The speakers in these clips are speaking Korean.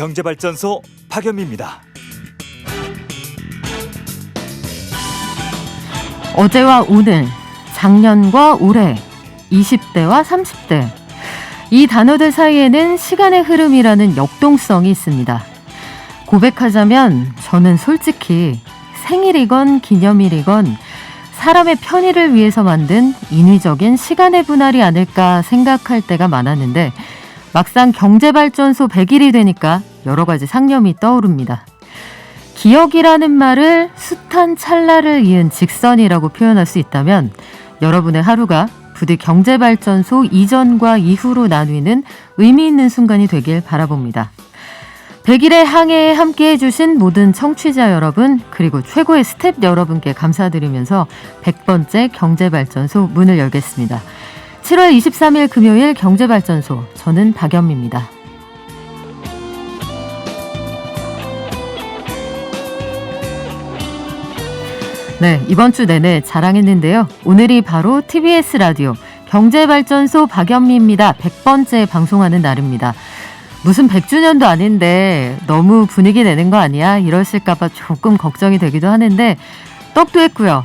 경제발전소 박연미입니다. 어제와 오늘, 작년과 올해, 20대와 30대. 이 단어들 사이에는 시간의 흐름이라는 역동성이 있습니다. 고백하자면 저는 솔직히 생일이건 기념일이건 사람의 편의를 위해서 만든 인위적인 시간의 분할이 아닐까 생각할 때가 많았는데 막상 경제발전소 100일이 되니까 여러 가지 상념이 떠오릅니다. 기억이라는 말을 숱한 찰나를 이은 직선이라고 표현할 수 있다면 여러분의 하루가 부디 경제발전소 이전과 이후로 나뉘는 의미 있는 순간이 되길 바라봅니다. 100일의 항해에 함께해 주신 모든 청취자 여러분 그리고 최고의 스텝 여러분께 감사드리면서 100번째 경제발전소 문을 열겠습니다. 7월 23일 금요일 경제발전소, 저는 박연미입니다. 네, 이번 주 내내 자랑했는데요. 오늘이 바로 TBS 라디오 경제발전소 박연미입니다. 100번째 방송하는 날입니다. 무슨 100주년도 아닌데 너무 분위기 내는 거 아니야? 이러실까봐 조금 걱정이 되기도 하는데 떡도 했고요.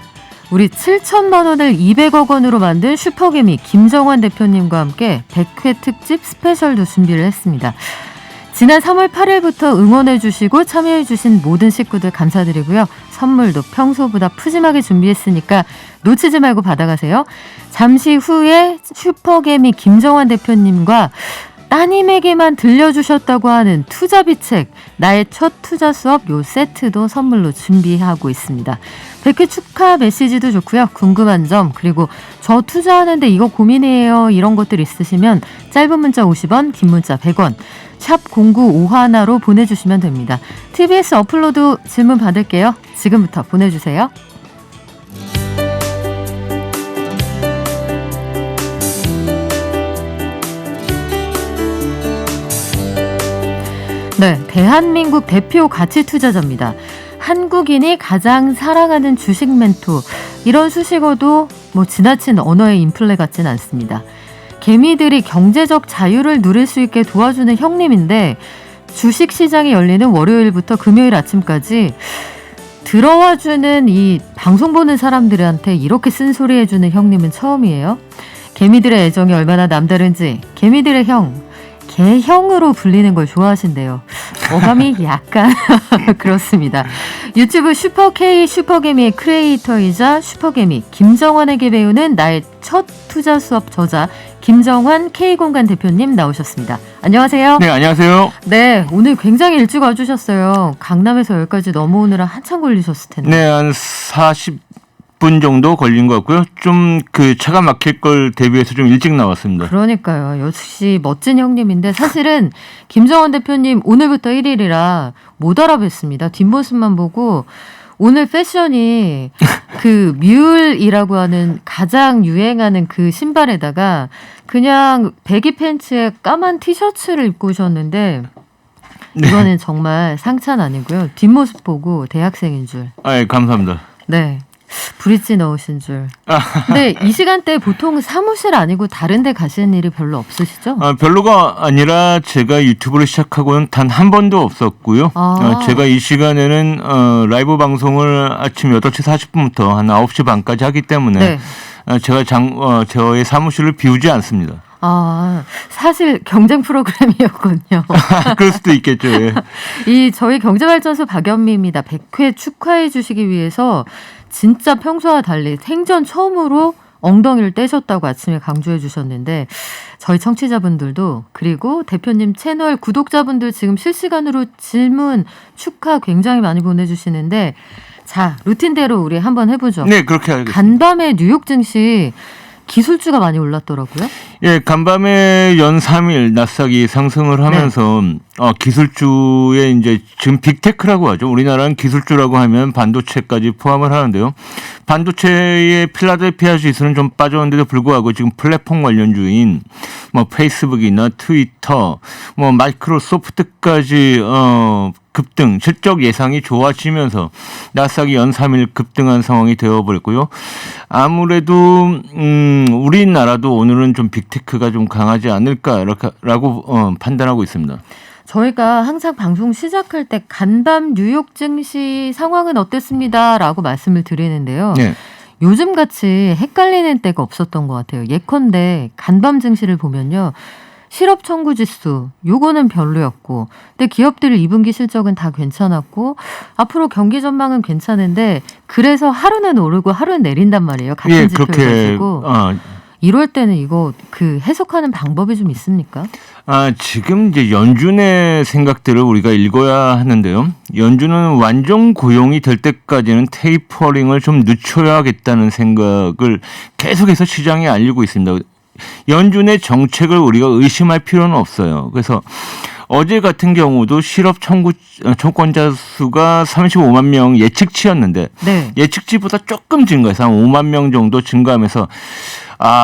우리 7천만 원을 200억 원으로 만든 슈퍼개미 김정환 대표님과 함께 100회 특집 스페셜도 준비를 했습니다. 지난 3월 8일부터 응원해주시고 참여해주신 모든 식구들 감사드리고요. 선물도 평소보다 푸짐하게 준비했으니까 놓치지 말고 받아가세요. 잠시 후에 슈퍼개미 김정환 대표님과 따님에게만 들려주셨다고 하는 투자비책, 나의 첫 투자 수업 요 세트도 선물로 준비하고 있습니다. 100회 축하 메시지도 좋고요. 궁금한 점 그리고 저 투자하는데 이거 고민이에요. 이런 것들 있으시면 짧은 문자 50원, 긴 문자 100원, 샵 0951로 보내주시면 됩니다. TBS 어플로드 질문 받을게요. 지금부터 보내주세요. 네, 대한민국 대표 가치 투자자입니다. 한국인이 가장 사랑하는 주식 멘토, 이런 수식어도 지나친 언어의 인플레 같진 않습니다. 개미들이 경제적 자유를 누릴 수 있게 도와주는 형님인데 주식시장이 열리는 월요일부터 금요일 아침까지 들어와주는 이 방송 보는 사람들한테 이렇게 쓴소리 해주는 형님은 처음이에요. 개미들의 애정이 얼마나 남다른지 개미들의 형, 개형으로 불리는 걸 좋아하신대요. 어감이 약간 그렇습니다. 유튜브 슈퍼K 슈퍼개미의 크리에이터이자 슈퍼개미 김정환에게 배우는 나의 첫 투자 수업 저자 김정환 K공간 대표님 나오셨습니다. 안녕하세요. 네, 안녕하세요. 네, 오늘 굉장히 일찍 와주셨어요. 강남에서 여기까지 넘어오느라 한참 걸리셨을 텐데. 네, 한 40분 정도 걸린 것 같고요. 좀 차가 막힐 걸 대비해서 좀 일찍 나왔습니다. 그러니까요. 역시 멋진 형님인데 사실은 김정환 대표님 오늘부터 1일이라 못 알아뵀습니다. 뒷모습만 보고 오늘 패션이 뮬이라고 하는 가장 유행하는 그 신발에다가 그냥 배기 팬츠에 까만 티셔츠를 입고 오셨는데 이거는 정말 상찬 아니고요. 뒷모습 보고 대학생인 줄. 아, 예, 감사합니다. 네. 브릿지 넣으신 줄. 근데 이 시간대 보통 사무실 아니고 다른 데 가시는 일이 별로 없으시죠? 별로가 아니라 제가 유튜브를 시작하고는 단 한 번도 없었고요. 제가 이 시간에는 라이브 방송을 아침 8시 40분부터 한 9시 반까지 하기 때문에 네. 제가 저의 사무실을 비우지 않습니다. 사실 경쟁 프로그램이었군요. 그럴 수도 있겠죠. 예. 저희 경제발전소 박연미입니다. 100회 축하해 주시기 위해서 진짜 평소와 달리 생전 처음으로 엉덩이를 떼셨다고 아침에 강조해 주셨는데 저희 청취자분들도 그리고 대표님 채널 구독자분들 지금 실시간으로 질문 축하 굉장히 많이 보내주시는데 자, 루틴대로 우리 한번 해보죠. 네, 그렇게 하겠습니다. 간밤에 뉴욕 증시 기술주가 많이 올랐더라고요. 예, 간밤에 연 3일 나스닥이 상승을 하면서 네. 기술주에 이제 지금 빅테크라고 하죠. 우리나라는 기술주라고 하면 반도체까지 포함을 하는데요. 반도체의 필라델피아 지수는 좀 빠졌는데도 불구하고 지금 플랫폼 관련주인 페이스북이나 트위터, 마이크로소프트까지 급등, 실적 예상이 좋아지면서 나스닥이 연 3일 급등한 상황이 되어버렸고요. 아무래도 우리나라도 오늘은 좀 빅테크가 좀 강하지 않을까라고 판단하고 있습니다. 저희가 항상 방송 시작할 때 간밤 뉴욕 증시 상황은 어땠습니다라고 말씀을 드리는데요. 네. 요즘 같이 헷갈리는 때가 없었던 것 같아요. 예컨대 간밤 증시를 보면요. 실업 청구 지수 요거는 별로였고 근데 기업들 2분기 실적은 다 괜찮았고 앞으로 경기 전망은 괜찮은데 그래서 하루는 오르고 하루는 내린단 말이에요. 같은 예, 지표를 그렇게 가지고 이럴 때는 이거 그 해석하는 방법이 좀 있습니까? 지금 이제 연준의 생각들을 우리가 읽어야 하는데요. 연준은 완전 고용이 될 때까지는 테이퍼링을 좀 늦춰야겠다는 생각을 계속해서 시장에 알리고 있습니다. 연준의 정책을 우리가 의심할 필요는 없어요. 그래서 어제 같은 경우도 실업 청구자 수가 35만 명 예측치였는데 네. 예측치보다 조금 증가해서 한 5만 명 정도 증가하면서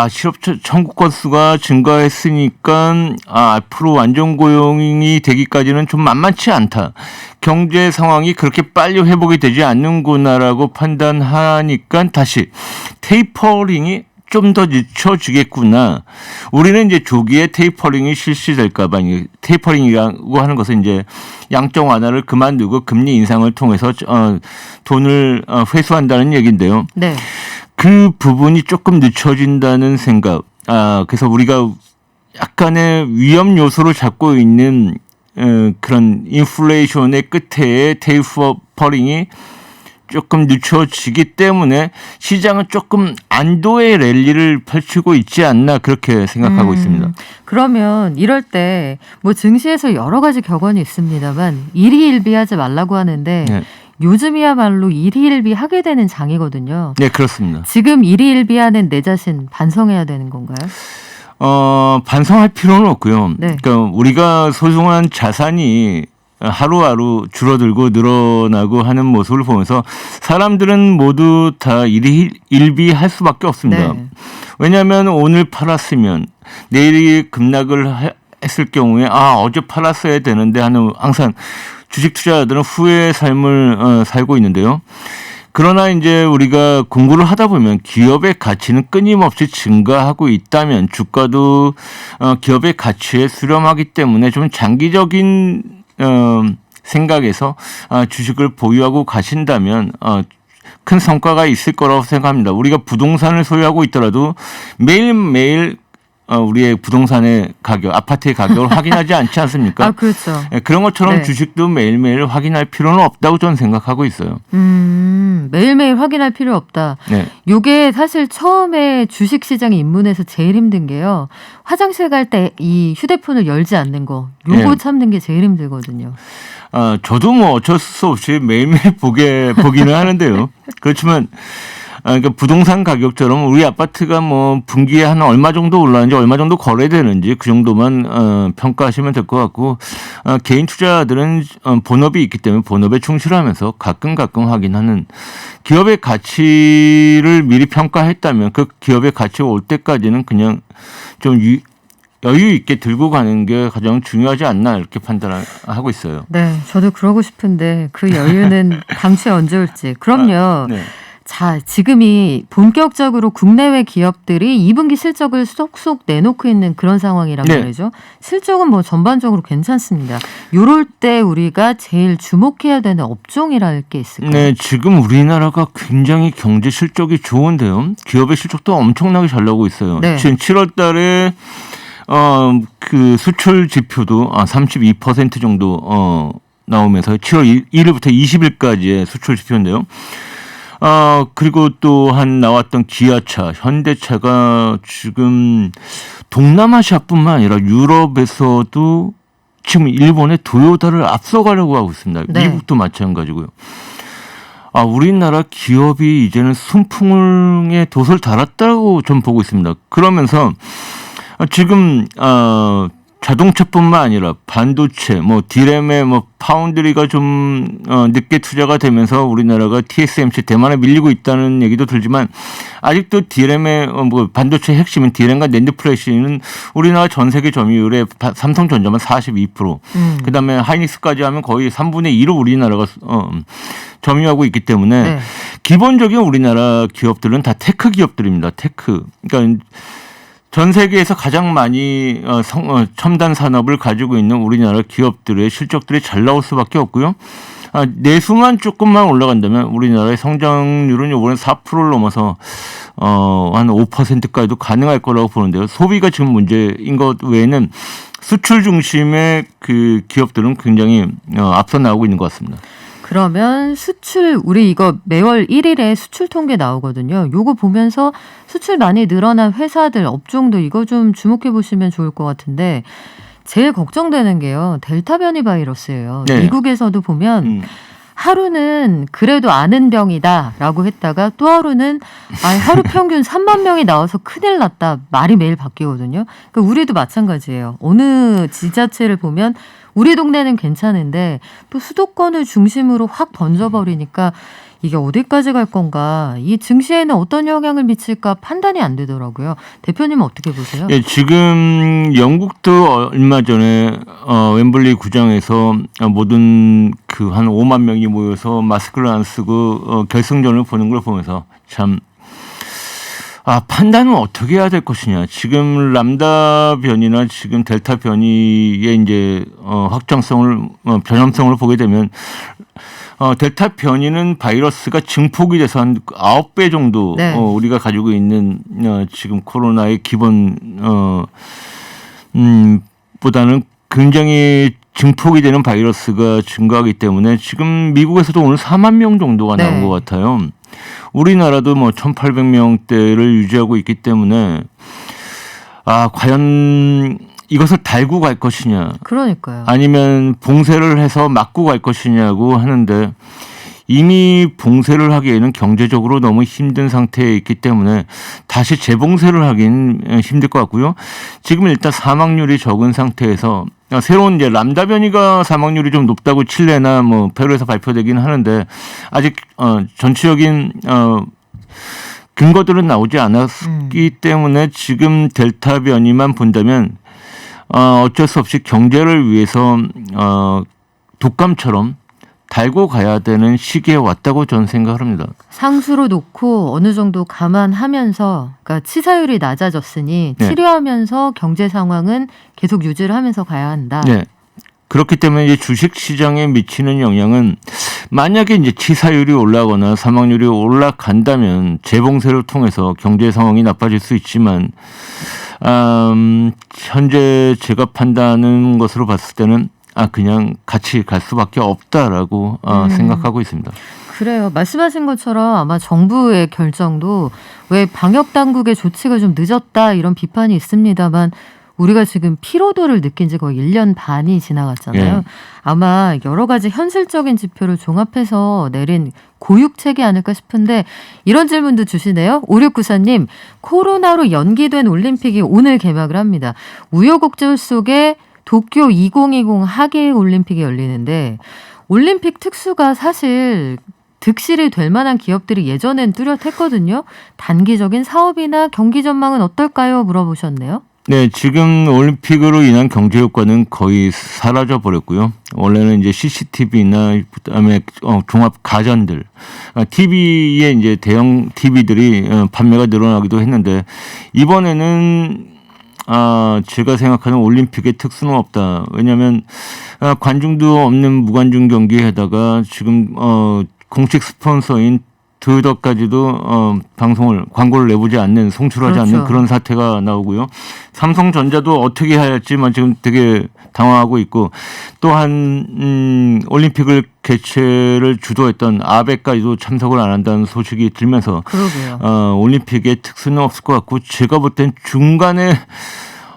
실업 청구 건수가 증가했으니까 앞으로 완전 고용이 되기까지는 좀 만만치 않다. 경제 상황이 그렇게 빨리 회복이 되지 않는구나라고 판단하니까 다시 테이퍼링이 좀 더 늦춰지겠구나. 우리는 이제 조기에 테이퍼링이 실시될까봐 테이퍼링이라고 하는 것은 이제 양적 완화를 그만두고 금리 인상을 통해서 돈을 회수한다는 얘기인데요. 네. 그 부분이 조금 늦춰진다는 생각. 그래서 우리가 약간의 위험 요소로 잡고 있는 그런 인플레이션의 끝에 테이퍼링이 조금 늦춰지기 때문에 시장은 조금 안도의 랠리를 펼치고 있지 않나 그렇게 생각하고 있습니다. 그러면 이럴 때 뭐 증시에서 여러 가지 격언이 있습니다만 일희일비하지 말라고 하는데 네. 요즘이야말로 일희일비 하게 되는 장이거든요. 네, 그렇습니다. 지금 일희일비하는 내 자신 반성해야 되는 건가요? 반성할 필요는 없고요. 네. 그러니까 우리가 소중한 자산이 하루하루 줄어들고 늘어나고 하는 모습을 보면서 사람들은 모두 다 일희일비할 수밖에 없습니다. 네. 왜냐하면 오늘 팔았으면 내일이 급락을 했을 경우에 어제 팔았어야 되는데 하는 항상 주식 투자자들은 후회의 삶을 살고 있는데요. 그러나 이제 우리가 공부를 하다 보면 기업의 가치는 끊임없이 증가하고 있다면 주가도 기업의 가치에 수렴하기 때문에 좀 장기적인 생각에서 주식을 보유하고 가신다면 큰 성과가 있을 거라고 생각합니다. 우리가 부동산을 소유하고 있더라도 매일매일 우리의 부동산의 가격, 아파트의 가격을 확인하지 않지 않습니까? 그렇죠. 그런 것처럼 네. 주식도 매일매일 확인할 필요는 없다고 저는 생각하고 있어요. 매일매일 확인할 필요 없다. 네. 요게 사실 처음에 주식시장에 입문해서 제일 힘든 게요. 화장실 갈 때 이 휴대폰을 열지 않는 거. 요거 네. 참는 게 제일 힘들거든요. 저도 뭐 어쩔 수 없이 매일매일 보기는 하는데요. 그렇지만 그러니까 부동산 가격처럼 우리 아파트가 뭐 분기에 한 얼마 정도 올랐는지 얼마 정도 거래되는지 그 정도만 평가하시면 될 것 같고 개인 투자자들은 본업이 있기 때문에 본업에 충실하면서 가끔 확인하는 기업의 가치를 미리 평가했다면 그 기업의 가치가 올 때까지는 그냥 좀 여유 있게 들고 가는 게 가장 중요하지 않나 이렇게 판단하고 있어요. 네, 저도 그러고 싶은데 그 여유는 당초에 언제 올지. 그럼요. 네. 자, 지금이 본격적으로 국내외 기업들이 2분기 실적을 쏙쏙 내놓고 있는 그런 상황이란 네. 말이죠. 실적은 뭐 전반적으로 괜찮습니다. 요럴 때 우리가 제일 주목해야 되는 업종이랄 게 있을까요? 네, 지금 우리나라가 굉장히 경제 실적이 좋은데요. 기업의 실적도 엄청나게 잘 나오고 있어요. 네. 지금 7월 달에 그 수출 지표도 32% 정도 나오면서 7월 1일부터 20일까지의 수출 지표인데요. 그리고 또 나왔던 기아차, 현대차가 지금 동남아시아뿐만 아니라 유럽에서도 지금 일본의 도요타를 앞서가려고 하고 있습니다. 네. 미국도 마찬가지고요. 우리나라 기업이 이제는 순풍의 돛을 달았다고 좀 보고 있습니다. 그러면서 지금 자동차뿐만 아니라 반도체, 디램의 파운드리가 좀 늦게 투자가 되면서 우리나라가 TSMC 대만에 밀리고 있다는 얘기도 들지만 아직도 디램의 반도체 핵심인 디램과 낸드 플래시는 우리나라 전 세계 점유율의 삼성전자만 42%, 그다음에 하이닉스까지 하면 거의 3분의 1을 우리나라가 점유하고 있기 때문에 기본적인 우리나라 기업들은 다 테크 기업들입니다. 테크. 그러니까 전 세계에서 가장 많이 첨단 산업을 가지고 있는 우리나라 기업들의 실적들이 잘 나올 수밖에 없고요. 내수만 조금만 올라간다면 우리나라의 성장률은 이번에 4%를 넘어서 한 5%까지도 가능할 거라고 보는데요. 소비가 지금 문제인 것 외에는 수출 중심의 그 기업들은 굉장히 앞서 나오고 있는 것 같습니다. 그러면 수출 우리 이거 매월 1일에 수출 통계 나오거든요. 요거 보면서 수출 많이 늘어난 회사들, 업종도 이거 좀 주목해 보시면 좋을 것 같은데 제일 걱정되는 게요. 델타 변이 바이러스예요. 네. 미국에서도 보면 하루는 그래도 아는 병이다라고 했다가 또 하루는 하루 평균 3만 명이 나와서 큰일 났다. 말이 매일 바뀌거든요. 그러니까 우리도 마찬가지예요. 어느 지자체를 보면 우리 동네는 괜찮은데 또 수도권을 중심으로 확 번져버리니까 이게 어디까지 갈 건가, 이 증시에는 어떤 영향을 미칠까 판단이 안 되더라고요. 대표님은 어떻게 보세요? 예, 지금 영국도 얼마 전에 웸블리 구장에서 모든 그 한 5만 명이 모여서 마스크를 안 쓰고 결승전을 보는 걸 보면서 참 판단은 어떻게 해야 될 것이냐. 지금 람다 변이나 지금 델타 변이의 이제 확장성을 변함성을 보게 되면 델타 변이는 바이러스가 증폭이 돼서 한 9배 정도 네. 우리가 가지고 있는 지금 코로나의 기본 보다는 굉장히 증폭이 되는 바이러스가 증가하기 때문에 지금 미국에서도 오늘 4만 명 정도가 나온 것 같아요. 우리나라도 뭐 1,800명대를 유지하고 있기 때문에 과연 이것을 달고 갈 것이냐, 그러니까요. 아니면 봉쇄를 해서 막고 갈 것이냐고 하는데 이미 봉쇄를 하기에는 경제적으로 너무 힘든 상태에 있기 때문에 다시 재봉쇄를 하기는 힘들 것 같고요. 지금 일단 사망률이 적은 상태에서 새로운 이제 람다 변이가 사망률이 좀 높다고 칠레나 뭐 페루에서 발표되긴 하는데 아직 전체적인 근거들은 나오지 않았기 때문에 지금 델타 변이만 본다면 어쩔 수 없이 경제를 위해서 독감처럼 달고 가야 되는 시기에 왔다고 저는 생각을 합니다. 상수로 놓고 어느 정도 감안하면서, 그러니까 치사율이 낮아졌으니 네. 치료하면서 경제 상황은 계속 유지를 하면서 가야 한다. 네. 그렇기 때문에 이제 주식 시장에 미치는 영향은 만약에 이제 치사율이 올라가거나 사망률이 올라간다면 재봉쇄를 통해서 경제 상황이 나빠질 수 있지만 현재 제가 판단하는 것으로 봤을 때는 그냥 같이 갈 수밖에 없다라고 생각하고 있습니다. 그래요. 말씀하신 것처럼 아마 정부의 결정도 왜 방역 당국의 조치가 좀 늦었다 이런 비판이 있습니다만 우리가 지금 피로도를 느낀 지 거의 1년 반이 지나갔잖아요. 예. 아마 여러 가지 현실적인 지표를 종합해서 내린 고육책이 아닐까 싶은데 이런 질문도 주시네요. 5694님, 코로나로 연기된 올림픽이 오늘 개막을 합니다. 우여곡절 속에 도쿄 2020 하계 올림픽이 열리는데 올림픽 특수가 사실 득실이 될 만한 기업들이 예전엔 뚜렷했거든요. 단기적인 사업이나 경기 전망은 어떨까요? 물어보셨네요. 네, 지금 올림픽으로 인한 경제 효과는 거의 사라져 버렸고요. 원래는 이제 CCTV나 그다음에 종합 가전들, TV에 이제 대형 TV들이 판매가 늘어나기도 했는데 이번에는 제가 생각하는 올림픽의 특수는 없다. 왜냐하면 관중도 없는 무관중 경기에다가 지금 공식 스폰서인 드덕까지도 광고를 내보지 않는, 송출하지 그렇죠. 않는 그런 사태가 나오고요. 삼성전자도 어떻게 해야 할지만 지금 되게 당황하고 있고, 또한 올림픽을 개최를 주도했던 아베까지도 참석을 안 한다는 소식이 들면서 그러게요. 올림픽의 특수는 없을 것 같고, 제가 볼 땐 중간에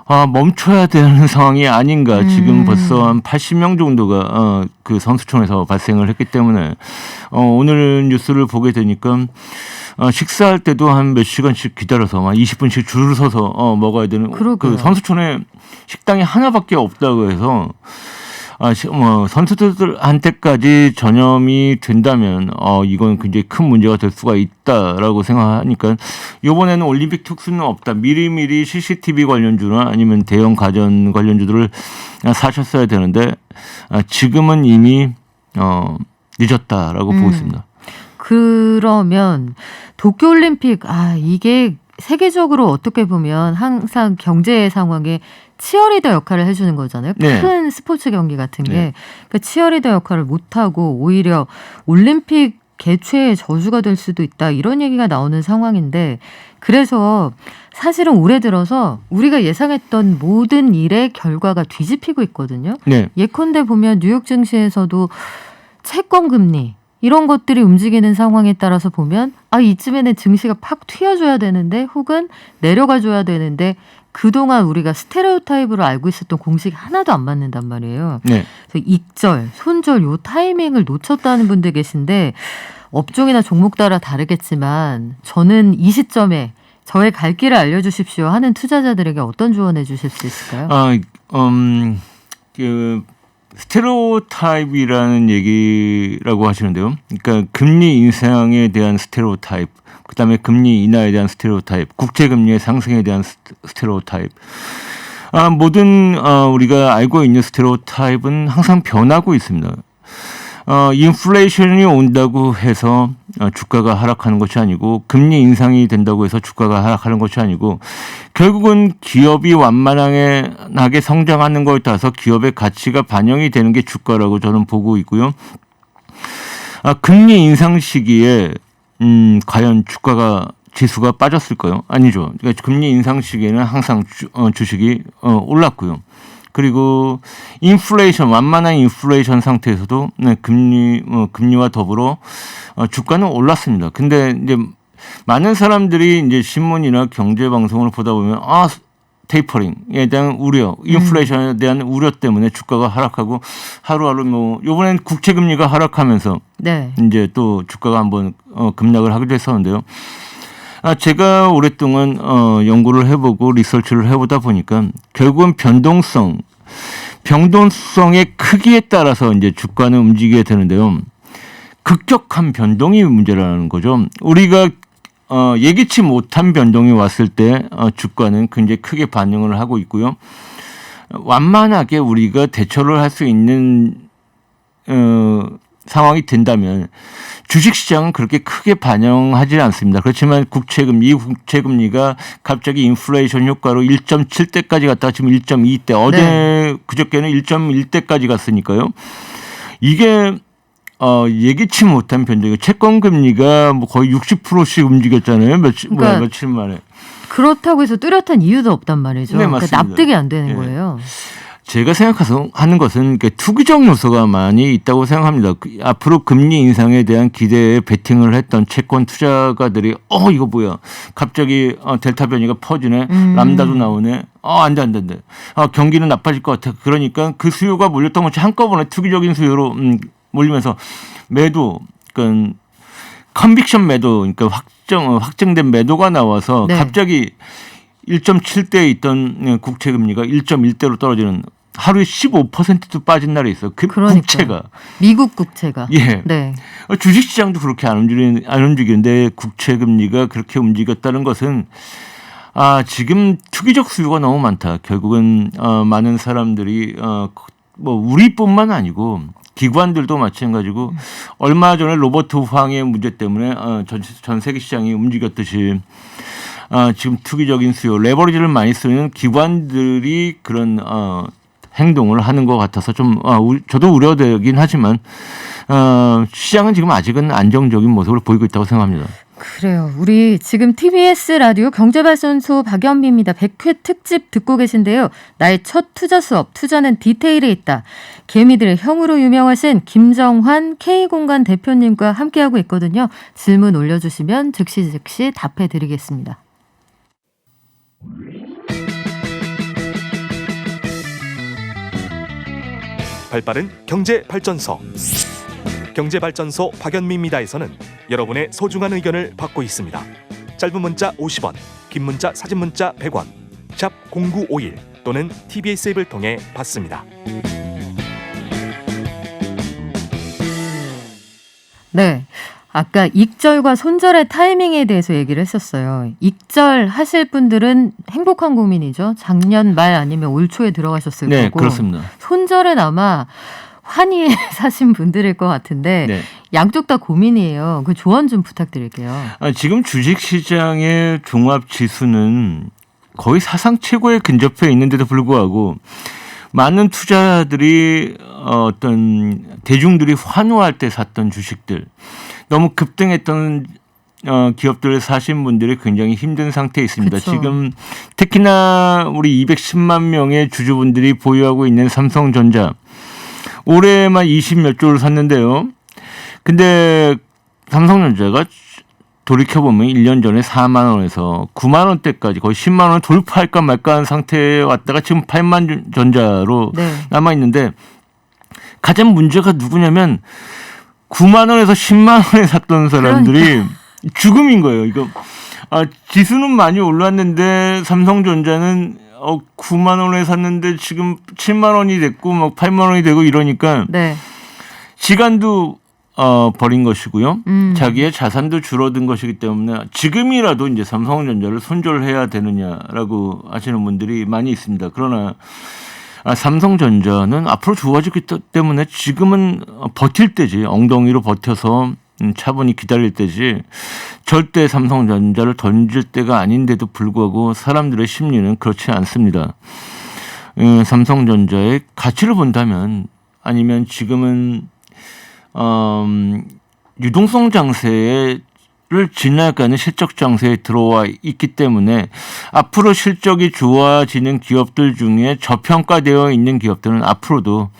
멈춰야 되는 상황이 아닌가. 지금 벌써 한 80명 정도가 그 선수촌에서 발생을 했기 때문에 오늘 뉴스를 보게 되니까 식사할 때도 한 몇 시간씩 기다려서 한 20분씩 줄을 서서 먹어야 되는, 그 선수촌에 식당이 하나밖에 없다고 해서 선수들한테까지 전염이 된다면 이건 굉장히 큰 문제가 될 수가 있다라고 생각하니까 이번에는 올림픽 특수는 없다. 미리미리 CCTV 관련주나 아니면 대형 가전 관련주들을 사셨어야 되는데 지금은 이미 늦었다라고 보고 있습니다. 그러면 도쿄올림픽 이게 세계적으로 어떻게 보면 항상 경제 상황에 치어리더 역할을 해주는 거잖아요. 네. 큰 스포츠 경기 같은 게. 네. 그 치어리더 역할을 못하고 오히려 올림픽 개최의 저주가 될 수도 있다. 이런 얘기가 나오는 상황인데 그래서 사실은 올해 들어서 우리가 예상했던 모든 일의 결과가 뒤집히고 있거든요. 네. 예컨대 보면 뉴욕 증시에서도 채권 금리 이런 것들이 움직이는 상황에 따라서 보면 이쯤에는 증시가 팍 튀어줘야 되는데 혹은 내려가줘야 되는데 그동안 우리가 스테레오타입으로 알고 있었던 공식이 하나도 안 맞는단 말이에요. 네. 그래서 익절, 손절 요 타이밍을 놓쳤다는 분들 계신데 업종이나 종목 따라 다르겠지만 저는 이 시점에 저의 갈 길을 알려주십시오 하는 투자자들에게 어떤 조언해 주실 수 있을까요? 그 스테레오타입이라는 얘기라고 하시는데요. 그러니까 금리 인상에 대한 스테레오타입, 그다음에 금리 인하에 대한 스테레오타입, 국제 금리의 상승에 대한 스테레오타입. 모든 우리가 알고 있는 스테레오타입은 항상 변하고 있습니다. 인플레이션이 온다고 해서 주가가 하락하는 것이 아니고 금리 인상이 된다고 해서 주가가 하락하는 것이 아니고 결국은 기업이 완만하게 성장하는 것에 따라서 기업의 가치가 반영이 되는 게 주가라고 저는 보고 있고요. 금리 인상 시기에 과연 주가가 지수가 빠졌을까요? 아니죠. 그러니까 금리 인상 시기에는 항상 주식이 올랐고요. 그리고 인플레이션, 완만한 인플레이션 상태에서도 금리와 더불어 주가는 올랐습니다. 근데 이제 많은 사람들이 이제 신문이나 경제 방송을 보다 보면 테이퍼링에 대한 우려, 인플레이션에 대한 우려 때문에 주가가 하락하고 하루하루 이번엔 국채 금리가 하락하면서 네. 이제 또 주가가 한번 급락을 하기도 했었는데요. 제가 오랫동안 연구를 해보고 리서치를 해보다 보니까 결국은 변동성의 크기에 따라서 이제 주가는 움직이게 되는데요. 급격한 변동이 문제라는 거죠. 우리가 예기치 못한 변동이 왔을 때 주가는 굉장히 크게 반응을 하고 있고요. 완만하게 우리가 대처를 할 수 있는 상황이 된다면 주식시장은 그렇게 크게 반영하지 않습니다. 그렇지만 국채금리가 갑자기 인플레이션 효과로 1.7대까지 갔다가 지금 1.2대, 어제 그저께는 1.1대까지 갔으니까요. 이게 예기치 못한 변동이에요. 채권금리가 거의 60%씩 움직였잖아요. 며칠 만에. 그렇다고 해서 뚜렷한 이유도 없단 말이죠. 네, 맞습니다. 그러니까 납득이 안 되는 거예요. 제가 생각하는 것은 투기적 요소가 많이 있다고 생각합니다. 앞으로 금리 인상에 대한 기대에 베팅을 했던 채권 투자가들이 이거 뭐야 갑자기 델타 변이가 퍼지네, 람다도 나오네, 안 돼. 경기는 나빠질 것 같아. 그러니까 그 수요가 몰렸던 것이 한꺼번에 투기적인 수요로 몰리면서 매도, 그러니까 컨빅션 매도, 그러니까 확정된 매도가 나와서 갑자기 1.7대에 있던 국채 금리가 1.1대로 떨어지는, 하루에 15%도 빠진 날이 있어요. 국채가. 미국 국채가. 예. 네. 주식시장도 그렇게 안 움직이는데 국채 금리가 그렇게 움직였다는 것은 지금 투기적 수요가 너무 많다. 결국은 많은 사람들이 우리뿐만 아니고 기관들도 마찬가지고 얼마 전에 로버트 황의 문제 때문에 전 세계 시장이 움직였듯이 지금 투기적인 수요, 레버리지를 많이 쓰는 기관들이 그런 행동을 하는 것 같아서 좀 저도 우려되긴 하지만 시장은 지금 아직은 안정적인 모습을 보이고 있다고 생각합니다. 그래요. 우리 지금 TBS 라디오 경제발전소 박연비입니다. 100회 특집 듣고 계신데요. 나의 첫 투자 수업, 투자는 디테일에 있다. 개미들의 형으로 유명하신 김정환 K공간 대표님과 함께하고 있거든요. 질문 올려주시면 즉시 답해드리겠습니다. 발빠른 경제발전소. 경제발전소 박연미입니다에서는 여러분의 소중한 의견을 받고 있습니다. 짧은 문자 50원, 긴 문자 사진 문자 100원, 샵 0951 또는 TBS 앱을 통해 받습니다. 네. 아까 익절과 손절의 타이밍에 대해서 얘기를 했었어요. 익절 하실 분들은 행복한 고민이죠. 작년 말 아니면 올 초에 들어가셨을 네, 거고. 그렇습니다. 손절은 아마 환희에 사신 분들일 것 같은데 네. 양쪽 다 고민이에요. 그 조언 좀 부탁드릴게요. 지금 주식시장의 종합지수는 거의 사상 최고에 근접해 있는데도 불구하고 많은 투자자들이 어떤 대중들이 환호할 때 샀던 주식들, 너무 급등했던 기업들을 사신 분들이 굉장히 힘든 상태에 있습니다. 그쵸. 지금 특히나 우리 210만 명의 주주분들이 보유하고 있는 삼성전자, 올해만 20몇 조를 샀는데요. 근데 삼성전자가 돌이켜보면 1년 전에 4만 원에서 9만 원대까지 거의 10만 원 돌파할까 말까 한 상태에 왔다가 지금 8만 전자로 네. 남아있는데, 가장 문제가 누구냐면 9만 원에서 10만 원에 샀던 사람들이 죽음인 거예요. 이거 지수는 많이 올랐는데 삼성전자는 9만 원에 샀는데 지금 7만 원이 됐고 막 8만 원이 되고 이러니까 네. 시간도 버린 것이고요. 자기의 자산도 줄어든 것이기 때문에 지금이라도 이제 삼성전자를 손절해야 되느냐라고 하시는 분들이 많이 있습니다. 그러나 삼성전자는 앞으로 좋아지기 때문에 지금은 버틸 때지, 엉덩이로 버텨서 차분히 기다릴 때지, 절대 삼성전자를 던질 때가 아닌데도 불구하고 사람들의 심리는 그렇지 않습니다. 삼성전자의 가치를 본다면, 아니면 지금은 유동성 장세를 지나가는 실적 장세에 들어와 있기 때문에 앞으로 실적이 좋아지는 기업들 중에 저평가되어 있는 기업들은 앞으로도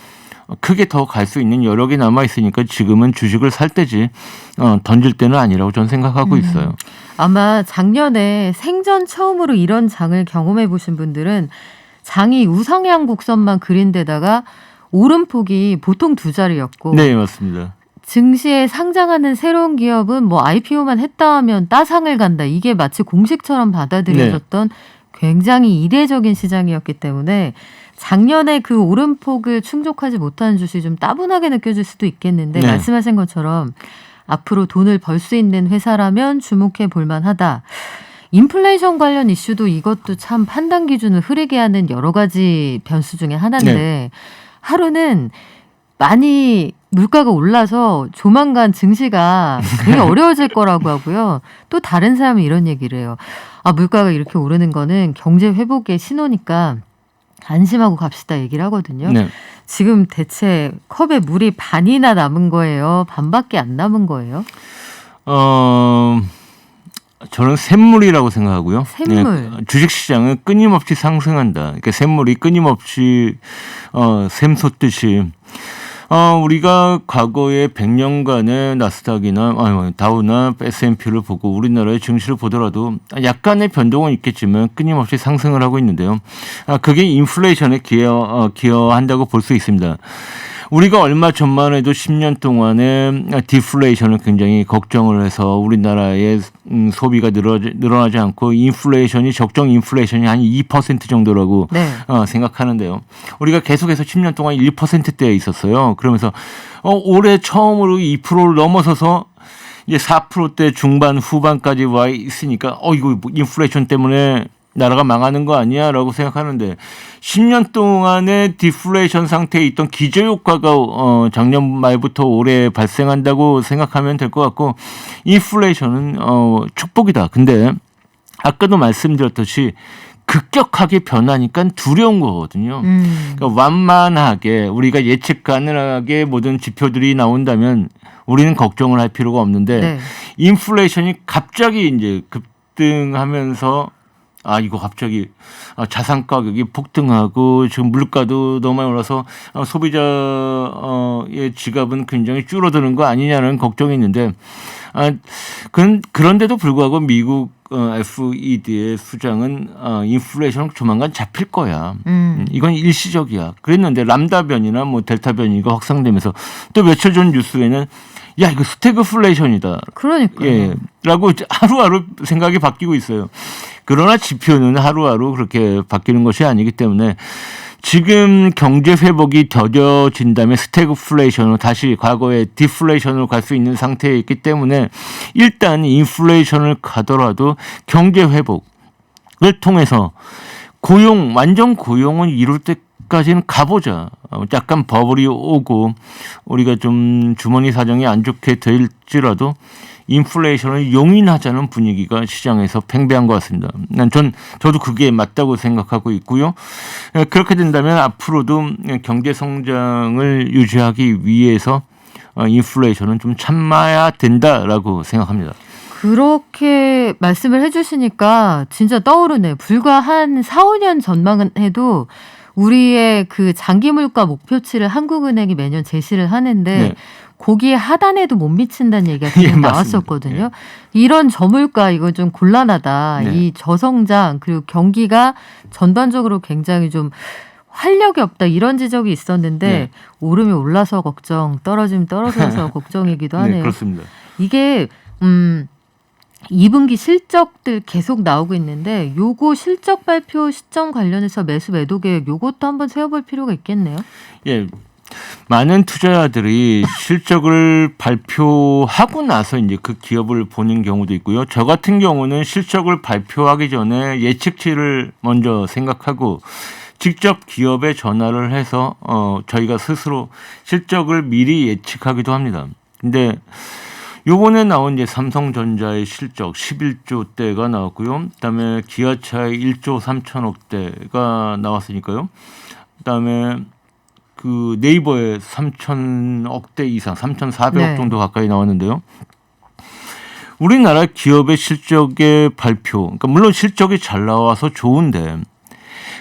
크게 더 갈 수 있는 여력이 남아 있으니까 지금은 주식을 살 때지 던질 때는 아니라고 저는 생각하고 있어요. 아마 작년에 생전 처음으로 이런 장을 경험해 보신 분들은 장이 우상향 곡선만 그린 데다가 오름폭이 보통 2자리였고 네, 맞습니다. 증시에 상장하는 새로운 기업은 뭐 IPO만 했다 하면 따상을 간다. 이게 마치 공식처럼 받아들여졌던 굉장히 이례적인 시장이었기 때문에 작년에 그 오름폭을 충족하지 못하는 주식이 좀 따분하게 느껴질 수도 있겠는데 네. 말씀하신 것처럼 앞으로 돈을 벌 수 있는 회사라면 주목해 볼 만하다. 인플레이션 관련 이슈도 이것도 참 판단 기준을 흐리게 하는 여러 가지 변수 중에 하나인데 하루는 많이 물가가 올라서 조만간 증시가 되게 어려워질 거라고 하고요. 또 다른 사람은 이런 얘기를 해요. 물가가 이렇게 오르는 거는 경제 회복의 신호니까 안심하고 갑시다 얘기를 하거든요. 네. 지금 대체 컵에 물이 반이나 남은 거예요? 반밖에 안 남은 거예요? 저는 샘물이라고 생각하고요. 샘물. 주식시장은 끊임없이 상승한다. 그러니까 샘물이 끊임없이 샘솟듯이 우리가 과거에 100년간의 나스닥이나 다우나 S&P를 보고 우리나라의 증시를 보더라도 약간의 변동은 있겠지만 끊임없이 상승을 하고 있는데요. 그게 인플레이션에 기여한다고 볼 수 있습니다. 우리가 얼마 전만 해도 10년 동안에 디플레이션을 굉장히 걱정을 해서 우리나라의 소비가 늘어나지 않고 인플레이션이 적정 인플레이션이 한 2% 정도라고 네. 생각하는데요. 우리가 계속해서 10년 동안 1%대에 있었어요. 그러면서 올해 처음으로 2%를 넘어서서 이제 4%대 중반 후반까지 와 있으니까 이거 인플레이션 때문에 나라가 망하는 거 아니야? 라고 생각하는데 10년 동안의 디플레이션 상태에 있던 기저효과가 작년 말부터 올해 발생한다고 생각하면 될 것 같고 인플레이션은 축복이다. 근데 아까도 말씀드렸듯이 급격하게 변하니까 두려운 거거든요. 그러니까 완만하게 우리가 예측 가능하게 모든 지표들이 나온다면 우리는 걱정을 할 필요가 없는데 네. 인플레이션이 갑자기 이제 급등하면서 이거 갑자기 자산 가격이 폭등하고 지금 물가도 너무 많이 올라서 소비자의 지갑은 굉장히 줄어드는 거 아니냐는 걱정이 있는데 그런데도 불구하고 미국 FED의 수장은 인플레이션은 조만간 잡힐 거야. 이건 일시적이야. 그랬는데 람다 변이나 뭐 델타 변이가 확산되면서 또 며칠 전 뉴스에는 야 이거 스태그플레이션이다. 그러니까요. 예, 라고 하루하루 생각이 바뀌고 있어요. 그러나 지표는 하루하루 그렇게 바뀌는 것이 아니기 때문에 지금 경제 회복이 더뎌진다면 스태그플레이션으로 다시 과거의 디플레이션으로 갈 수 있는 상태에 있기 때문에 일단 인플레이션을 가더라도 경제 회복을 통해서 완전 고용은 이룰 정도까지는 가보자. 약간 버블이 오고 우리가 좀 주머니 사정이 안 좋게 될지라도 인플레이션을 용인하자는 분위기가 시장에서 팽배한 것 같습니다. 저도 그게 맞다고 생각하고 있고요. 그렇게 된다면 앞으로도 경제 성장을 유지하기 위해서 인플레이션은 좀 참아야 된다라고 생각합니다. 그렇게 말씀을 해주시니까 진짜 떠오르네요. 불과 한 4, 5년 전만 해도 우리의 그 장기 물가 목표치를 한국은행이 매년 제시를 하는데 네. 거기에 하단에도 못 미친다는 얘기가 예, 계속 맞습니다. 나왔었거든요. 예. 이런 저물가 이거 좀 곤란하다. 네. 이 저성장 그리고 경기가 전반적으로 굉장히 좀 활력이 없다 이런 지적이 있었는데 네. 오르면 올라서 걱정, 떨어지면 떨어져서 걱정이기도 하네요. 네, 그렇습니다. 이게 2분기 실적들 계속 나오고 있는데 요거 실적 발표 시점 관련해서 매수 매도 계획 요것도 한번 세워볼 필요가 있겠네요. 예. 많은 투자자들이 실적을 발표하고 나서 이제 그 기업을 보는 경우도 있고요. 저 같은 경우는 실적을 발표하기 전에 예측치를 먼저 생각하고 직접 기업에 전화를 해서 저희가 스스로 실적을 미리 예측하기도 합니다. 근데 요번에 나온 이제 삼성전자의 실적 11조대가 나왔고요. 그다음에 기아차의 1조 3천억대가 나왔으니까요. 그다음에 그 네이버의 3천억대 이상, 3,400억 네. 정도 가까이 나왔는데요. 우리나라 기업의 실적의 발표, 그러니까 물론 실적이 잘 나와서 좋은데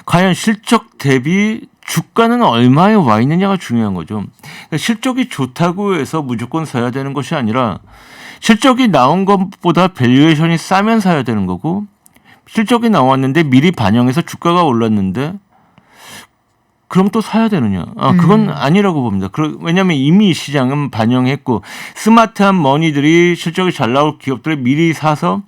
과연 실적 대비 주가는 얼마에 와 있느냐가 중요한 거죠. 그러니까 실적이 좋다고 해서 무조건 사야 되는 것이 아니라 실적이 나온 것보다 밸류에이션이 싸면 사야 되는 거고 실적이 나왔는데 미리 반영해서 주가가 올랐는데 그럼 또 사야 되느냐? 그건 아니라고 봅니다. 왜냐하면 이미 시장은 반영했고 스마트한 머니들이 실적이 잘 나올 기업들을 미리 사서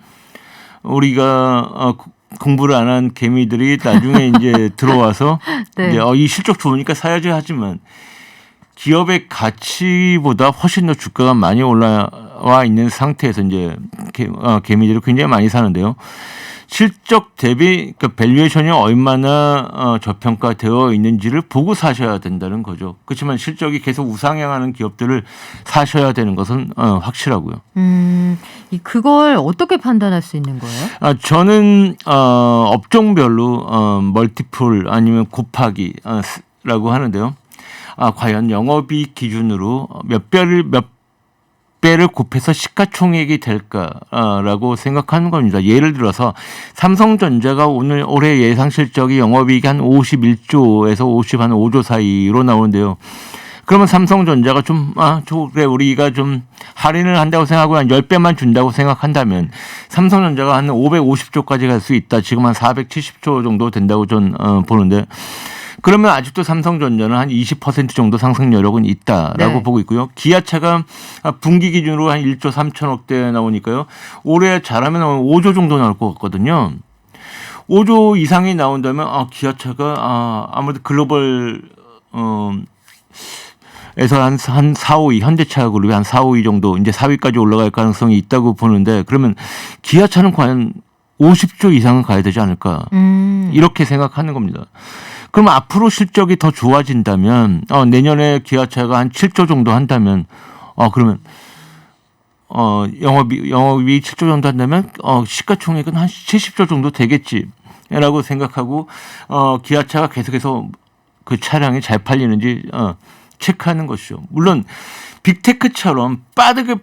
우리가 공부를 안 한 개미들이 나중에 이제 들어와서 네. 이제 이 실적 좋으니까 사야지 하지만 기업의 가치보다 훨씬 더 주가가 많이 올라와 있는 상태에서 이제 개미들이 굉장히 많이 사는데요. 실적 대비 그러니까 밸류에이션이 얼마나 저평가되어 있는지를 보고 사셔야 된다는 거죠. 그렇지만 실적이 계속 우상향하는 기업들을 사셔야 되는 것은 확실하고요. 그걸 어떻게 판단할 수 있는 거예요? 저는 업종별로 멀티플 아니면 곱하기라고 하는데요. 과연 영업이익 기준으로 몇 배를 곱해서 시가총액이 될까라고 생각하는 겁니다. 예를 들어서 삼성전자가 올해 예상 실적이 영업이익이 한 51조에서 5조 사이로 나오는데요. 그러면 삼성전자가 그래 우리가 좀 할인을 한다고 생각하고 한 10배만 준다고 생각한다면 삼성전자가 한 550조까지 갈 수 있다. 지금 한 470조 정도 된다고 전 보는데 그러면 아직도 삼성전자는 한 20% 정도 상승 여력은 있다라고 네. 보고 있고요. 기아차가 분기 기준으로 한 1조 3천억대 나오니까요. 올해 잘하면 5조 정도 나올 것 같거든요. 5조 이상이 나온다면 기아차가 아무래도 글로벌 에서 한 4, 5위 현대차 그룹이 한 4, 5위 정도 이제 4위까지 올라갈 가능성이 있다고 보는데 그러면 기아차는 과연 50조 이상은 가야 되지 않을까 이렇게 생각하는 겁니다. 그럼 앞으로 실적이 더 좋아진다면 내년에 기아차가 한 7조 정도 한다면 그러면 영업이익 7조 정도 한다면 시가총액은 한 70조 정도 되겠지라고 생각하고 기아차가 계속해서 그 차량이 잘 팔리는지 체크하는 것이죠. 물론 빅테크처럼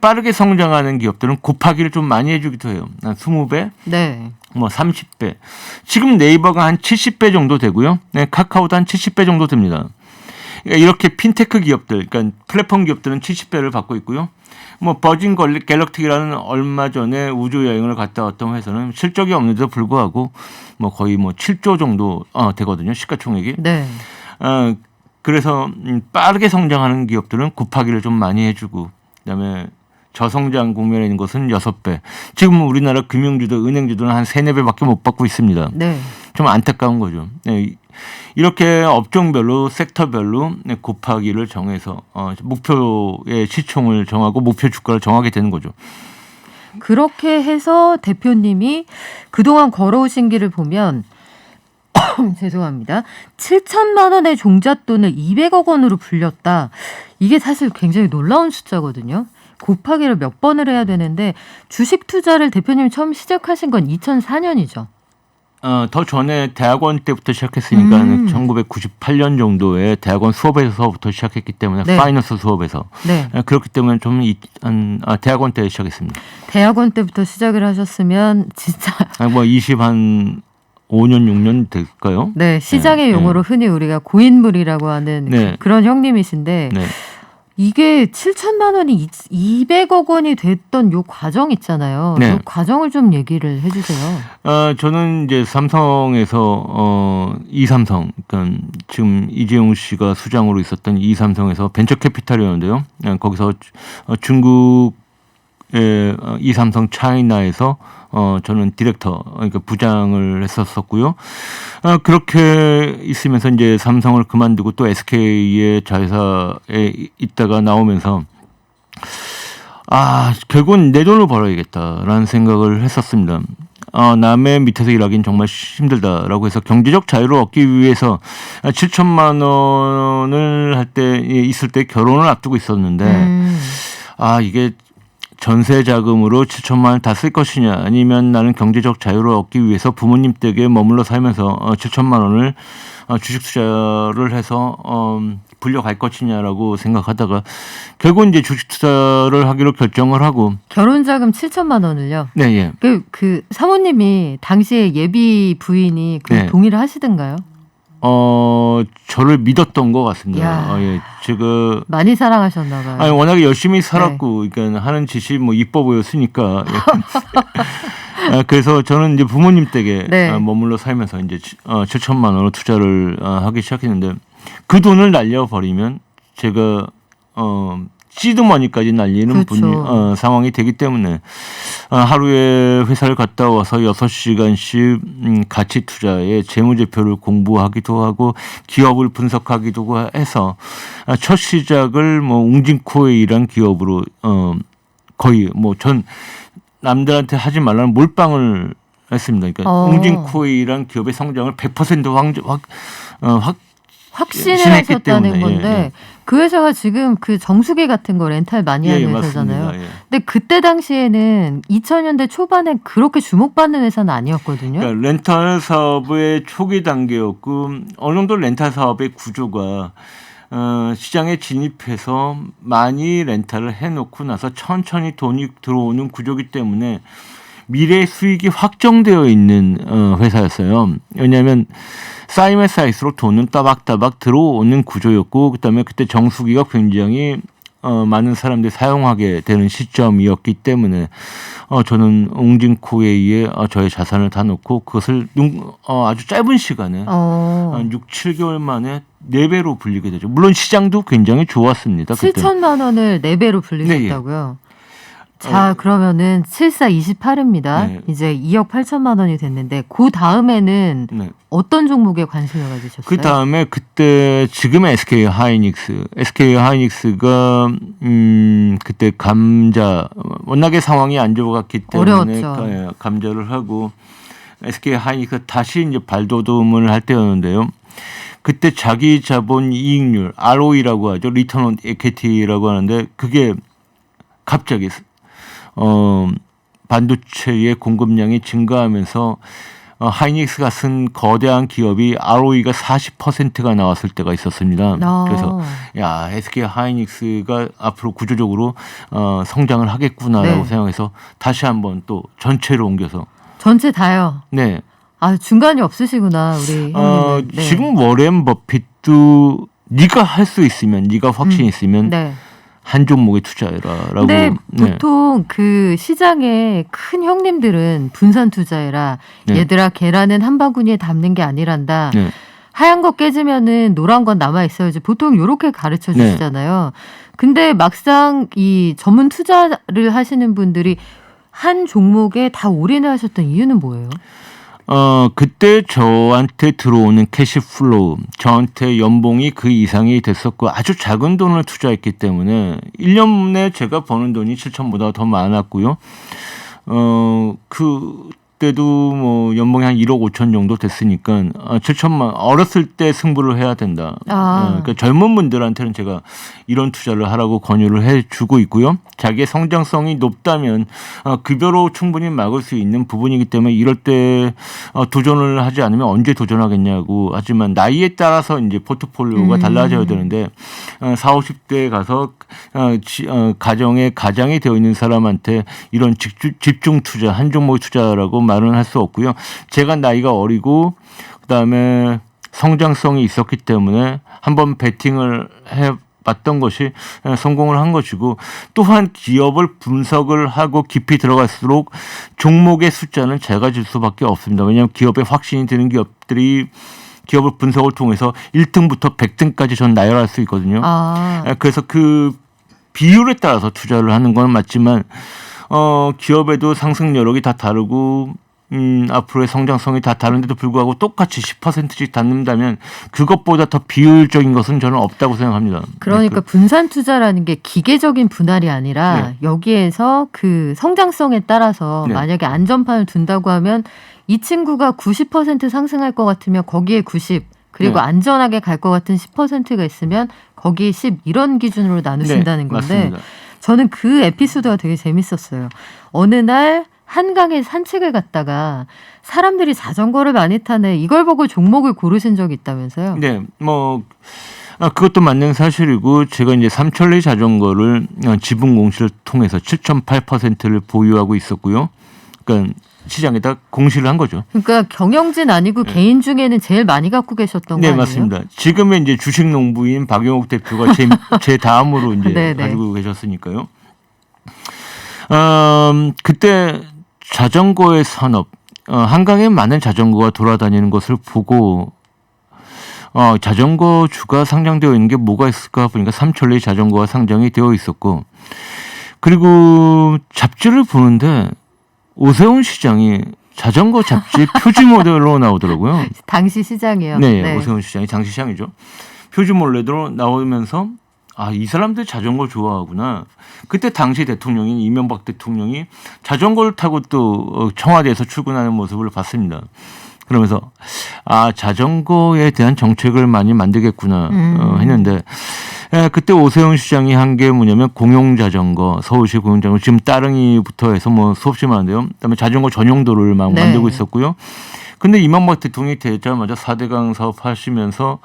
빠르게 성장하는 기업들은 곱하기를 좀 많이 해주기도 해요. 한 20배, 네. 30배. 지금 네이버가 한 70배 정도 되고요. 네, 카카오도 한 70배 정도 됩니다. 그러니까 이렇게 핀테크 기업들, 그러니까 플랫폼 기업들은 70배를 받고 있고요. 버진 갤럭틱이라는 얼마 전에 우주 여행을 갔다 왔던 회사는 실적이 없는데도 불구하고 거의 7조 정도 되거든요. 시가총액이. 네. 그래서 빠르게 성장하는 기업들은 곱하기를 좀 많이 해주고 그다음에 저성장 국면에 있는 것은 6배. 지금 우리나라 금융주도 은행주도는 한 3, 4배밖에 못 받고 있습니다. 네. 좀 안타까운 거죠. 네, 이렇게 업종별로 섹터별로 곱하기를 정해서 목표의 시총을 정하고 목표 주가를 정하게 되는 거죠. 그렇게 해서 대표님이 그동안 걸어오신 길을 보면 죄송합니다. 7천만 원의 종잣돈을 200억 원으로 불렸다. 이게 사실 굉장히 놀라운 숫자거든요. 곱하기를 몇 번을 해야 되는데 주식 투자를 대표님 처음 시작하신 건 2004년이죠. 더 전에 대학원 때부터 시작했으니까 1998년 정도에 대학원 수업에서부터 시작했기 때문에 네. 파이낸스 수업에서 네. 그렇기 때문에 좀 대학원 때 시작했습니다. 대학원 때부터 시작을 하셨으면 진짜 뭐 5년 6년 될까요? 네, 시장의 네, 용어로 흔히 우리가 고인물이라고 하는 네. 그런 형님이신데 네. 이게 7천만 원이 200억 원이 됐던 요 과정 있잖아요. 네. 요 과정을 좀 얘기를 해주세요. 저는 이제 삼성에서 이삼성, 그러니까 지금 이재용 씨가 수장으로 있었던 이삼성에서 벤처 캐피탈이었는데요. 거기서 중국의 이삼성 차이나에서 저는 디렉터, 그러니까 부장을 했었었고요. 그렇게 있으면서 이제 삼성을 그만두고 또 SK의 자회사에 있다가 나오면서 결국은 내 돈을 벌어야겠다라는 생각을 했었습니다. 남의 밑에서 일하기는 정말 힘들다라고 해서 경제적 자유를 얻기 위해서 7천만 원을 할 때 있을 때 결혼을 앞두고 있었는데 이게 전세 자금으로 7천만 원 다 쓸 것이냐 아니면 나는 경제적 자유를 얻기 위해서 부모님 댁에 머물러 살면서 7천만 원을 주식 투자를 해서 불려갈 것이냐라고 생각하다가 결국 이제 주식 투자를 하기로 결정을 하고 결혼 자금 7천만 원을요. 네, 예. 그 사모님이 당시에 예비 부인이 네. 동의를 하시던가요? 저를 믿었던 것 같습니다. 야. 예. 제가 많이 사랑하셨나 봐요. 워낙에 열심히 살았고, 그러니까 하는 짓이 뭐 이뻐 보였으니까. 그래서 저는 이제 부모님 댁에 네. 머물러 살면서 이제 7천만 원을 투자를 하기 시작했는데 그 돈을 날려버리면 제가 시드머니까지 날리는 그렇죠. 상황이 되기 때문에 하루에 회사를 갔다 와서 6시간씩 가치 투자에 재무제표를 공부하기도 하고 기업을 분석하기도 해서 첫 시작을 뭐 웅진코웨이란 기업으로 거의 뭐 전 남들한테 하지 말라는 몰빵을 했습니다. 그러니까 웅진코웨이란 기업의 성장을 100% 확신을 신했기 하셨다는 때문에, 건데 예. 그 회사가 지금 그 정수기 같은 거 렌탈 많이 하는 회사잖아요. 맞습니다. 예. 근데 그때 당시에는 2000년대 초반에 그렇게 주목받는 회사는 아니었거든요. 그러니까 렌탈 사업의 초기 단계였고 어느 정도 렌탈 사업의 구조가 시장에 진입해서 많이 렌탈을 해놓고 나서 천천히 돈이 들어오는 구조이기 때문에 미래 수익이 확정되어 있는 회사였어요. 왜냐하면 쌓이면 쌓일수록 돈은 따박따박 들어오는 구조였고 그다음에 그때 정수기가 굉장히 많은 사람들이 사용하게 되는 시점이었기 때문에 저는 웅진코웨이에 저의 자산을 다 넣고 그것을 아주 짧은 시간에 한 6, 7개월 만에 4배로 불리게 되죠. 물론 시장도 굉장히 좋았습니다. 7천만 원을 4배로 불리셨다고요? 자, 그러면은 7428입니다. 네. 이제 2억 8천만 원이 됐는데 그 다음에는 네. 어떤 종목에 관심을 가지셨어요? 그 다음에 그때 지금의 SK 하이닉스가 그때 감자 워낙에 상황이 안 좋았기 때문에 어려웠죠. 감자를 하고 SK 하이닉스 다시 이제 발돋움을 할 때였는데요. 그때 자기 자본 이익률 ROE라고 하죠. 리턴 온 에퀴티라고 하는데 그게 갑자기 반도체의 공급량이 증가하면서 하이닉스 같은 거대한 기업이 ROE가 40%가 나왔을 때가 있었습니다. 그래서 SK 하이닉스가 앞으로 구조적으로 성장을 하겠구나라고 네. 생각해서 다시 한번 또 전체로 옮겨서 전체 다요. 네. 중간이 없으시구나 우리 형님은. 네. 지금 워렌 버핏도 네가 할 수 있으면 네가 확신 있으면 네. 한 종목에 투자해라라고. 근데 보통 그 시장의 큰 형님들은 분산 투자해라. 네. 얘들아 계란은 한 바구니에 담는 게 아니란다. 네. 하얀 거 깨지면은 노란 건 남아 있어야지. 보통 이렇게 가르쳐 주시잖아요. 근데 막상 이 전문 투자를 하시는 분들이 한 종목에 다 올인을 하셨던 이유는 뭐예요? 그때 저한테 들어오는 캐시플로우, 저한테 연봉이 그 이상이 됐었고 아주 작은 돈을 투자했기 때문에 1년 내에 제가 버는 돈이 7천보다 더 많았고요. 때도 뭐 연봉이 한 1억 5천 정도 됐으니까 7천만 어렸을 때 승부를 해야 된다. 그러니까 젊은 분들한테는 제가 이런 투자를 하라고 권유를 해주고 있고요. 자기의 성장성이 높다면 급여로 충분히 막을 수 있는 부분이기 때문에 이럴 때 도전을 하지 않으면 언제 도전하겠냐고. 하지만 나이에 따라서 이제 포트폴리오가 달라져야 되는데 40, 50대에 가서 가정에 가장이 되어 있는 사람한테 이런 집중 투자, 한 종목 투자라고 말은 할 수 없고요. 제가 나이가 어리고 그다음에 성장성이 있었기 때문에 한번 베팅을 해봤던 것이 성공을 한 것이고, 또한 기업을 분석을 하고 깊이 들어갈수록 종목의 숫자는 작아질 수밖에 없습니다. 왜냐하면 기업에 확신이 드는 기업들이 기업을 분석을 통해서 1등부터 100등까지 전 나열할 수 있거든요. 그래서 그 비율에 따라서 투자를 하는 건 맞지만 기업에도 상승 여력이 다 다르고 앞으로의 성장성이 다 다른데도 불구하고 똑같이 10%씩 닿는다면 그것보다 더 비율적인 것은 저는 없다고 생각합니다. 그러니까 분산 투자라는 게 기계적인 분할이 아니라 여기에서 그 성장성에 따라서 만약에 안전판을 둔다고 하면 이 친구가 90% 상승할 것 같으면 거기에 90, 그리고 안전하게 갈 것 같은 10%가 있으면 거기에 10 이런 기준으로 나누신다는 건데, 맞습니다. 저는 그 에피소드가 되게 재밌었어요. 어느 날 한강에 산책을 갔다가 사람들이 자전거를 많이 타네, 이걸 보고 종목을 고르신 적이 있다면서요? 네, 그것도 맞는 사실이고, 제가 이제 삼천리 자전거를 지분 공시를 통해서 7.8%를 보유하고 있었고요. 그러니까 시장에다 공시를 한 거죠. 그러니까 경영진 아니고 개인 중에는 제일 많이 갖고 계셨던 거 아니에요? 네, 맞습니다. 지금의 이제 주식 농부인 박영욱 대표가 제 다음으로 이제 가지고 계셨으니까요. 그때 자전거의 산업, 한강에 많은 자전거가 돌아다니는 것을 보고 자전거 주가 상장되어 있는 게 뭐가 있을까 보니까 삼천리 자전거가 상장이 되어 있었고, 그리고 잡지를 보는데 오세훈 시장이 자전거 잡지 표지 모델로 나오더라고요. 당시 시장이요. 네, 오세훈 시장이 당시 시장이죠. 표지 모델로 나오면서 이 사람들 자전거 좋아하구나. 그때 당시 대통령인 이명박 대통령이 자전거를 타고 또 청와대에서 출근하는 모습을 봤습니다. 그러면서 자전거에 대한 정책을 많이 만들겠구나 했는데, 그때 오세훈 시장이 한 게 뭐냐면 공용자전거, 서울시 공용자전거, 지금 따릉이부터 해서 뭐 수없이 많은데요. 그다음에 자전거 전용도를 막 만들고 있었고요. 근데 이명박 대통령이 되자마자 4대강 사업 하시면서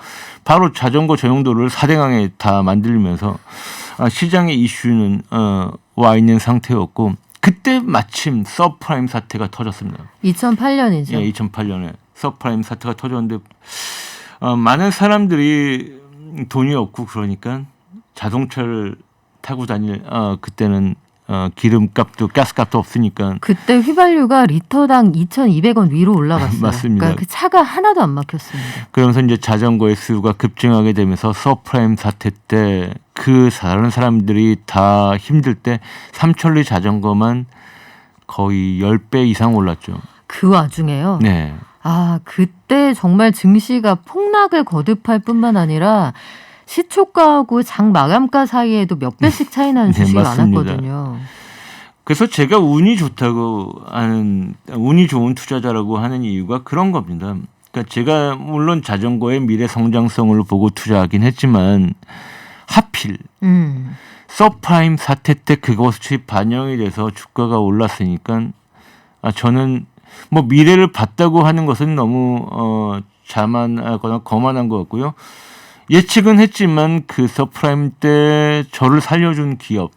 바로 자전거 전용도를 4대강에 다 만들면서 시장의 이슈는 와 있는 상태였고, 그때 마침 서프라임 사태가 터졌습니다. 2008년이죠. 예, 2008년에 서프라임 사태가 터졌는데 많은 사람들이 돈이 없고 그러니까 자동차를 타고 다닐 그때는 기름값도 가스값도 없으니까 그때 휘발유가 리터당 2,200원 위로 올라갔어요. 맞습니다. 그러니까 그 차가 하나도 안 막혔습니다. 그러면서 이제 자전거의 수요가 급증하게 되면서 서프라임 사태 때 그 다른 사람들이 다 힘들 때 삼천리 자전거만 거의 10배 이상 올랐죠. 그 와중에요? 네. 그때 정말 증시가 폭락을 거듭할 뿐만 아니라 시초가하고 장 마감가 사이에도 몇 배씩 차이 나는 주식이 많았거든요. 그래서 제가 운이 좋다고 하는, 운이 좋은 투자자라고 하는 이유가 그런 겁니다. 그러니까 제가 물론 자전거의 미래 성장성을 보고 투자하긴 했지만 하필 서프라임 사태 때 그것이 반영이 돼서 주가가 올랐으니까 저는 뭐 미래를 봤다고 하는 것은 너무 자만하거나 거만한 것 같고요. 예측은 했지만 그 서프라임 때 저를 살려준 기업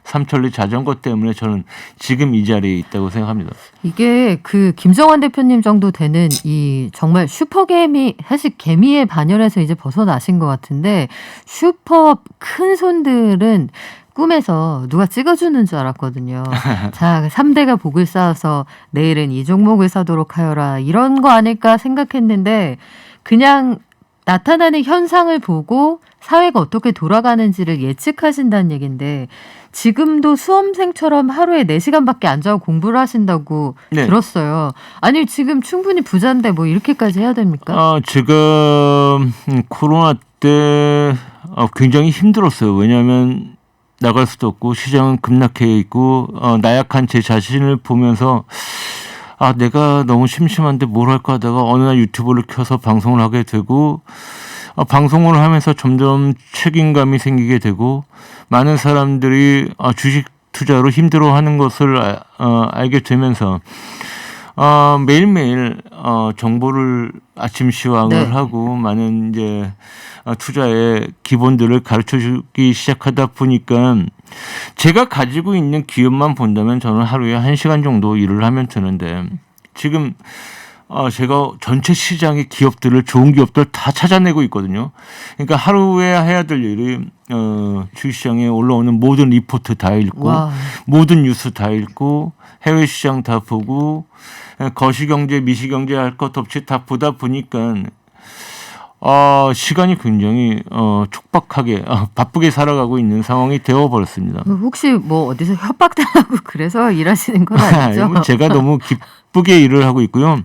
삼천리 자전거 때문에 저는 지금 이 자리에 있다고 생각합니다. 이게 그 김정환 대표님 정도 되는 이 정말 슈퍼개미, 사실 개미의 반열에서 이제 벗어나신 것 같은데, 슈퍼 큰 손들은 꿈에서 누가 찍어주는 줄 알았거든요. 자, 3대가 복을 쌓아서 내일은 이 종목을 사도록 하여라, 이런 거 아닐까 생각했는데 그냥 나타나는 현상을 보고 사회가 어떻게 돌아가는지를 예측하신다는 얘기인데, 지금도 수험생처럼 하루에 4시간밖에 안 자고 공부를 하신다고 들었어요. 아니 지금 충분히 부자인데 뭐 이렇게까지 해야 됩니까? 제가 코로나 때 굉장히 힘들었어요. 왜냐하면 나갈 수도 없고 시장은 급락해 있고 나약한 제 자신을 보면서 내가 너무 심심한데 뭘 할까 하다가 어느 날 유튜브를 켜서 방송을 하게 되고 방송을 하면서 점점 책임감이 생기게 되고 많은 사람들이 주식 투자로 힘들어하는 것을 알게 되면서 매일매일 정보를 아침 시황을 네. 하고 많은 이제 투자의 기본들을 가르쳐주기 시작하다 보니까 제가 가지고 있는 기업만 본다면 저는 하루에 1시간 정도 일을 하면 되는데 지금 제가 전체 시장의 기업들을 좋은 기업들 다 찾아내고 있거든요. 그러니까 하루에 해야 될 일이 주식시장에 올라오는 모든 리포트 다 읽고 와. 모든 뉴스 다 읽고 해외 시장 다 보고 거시경제 미시경제 할 것 없이 다 보다 보니까 시간이 굉장히 촉박하게 바쁘게 살아가고 있는 상황이 되어버렸습니다. 혹시 뭐 어디서 협박당하고 그래서 일하시는 건 아니죠? 제가 너무 기쁘게 일을 하고 있고요.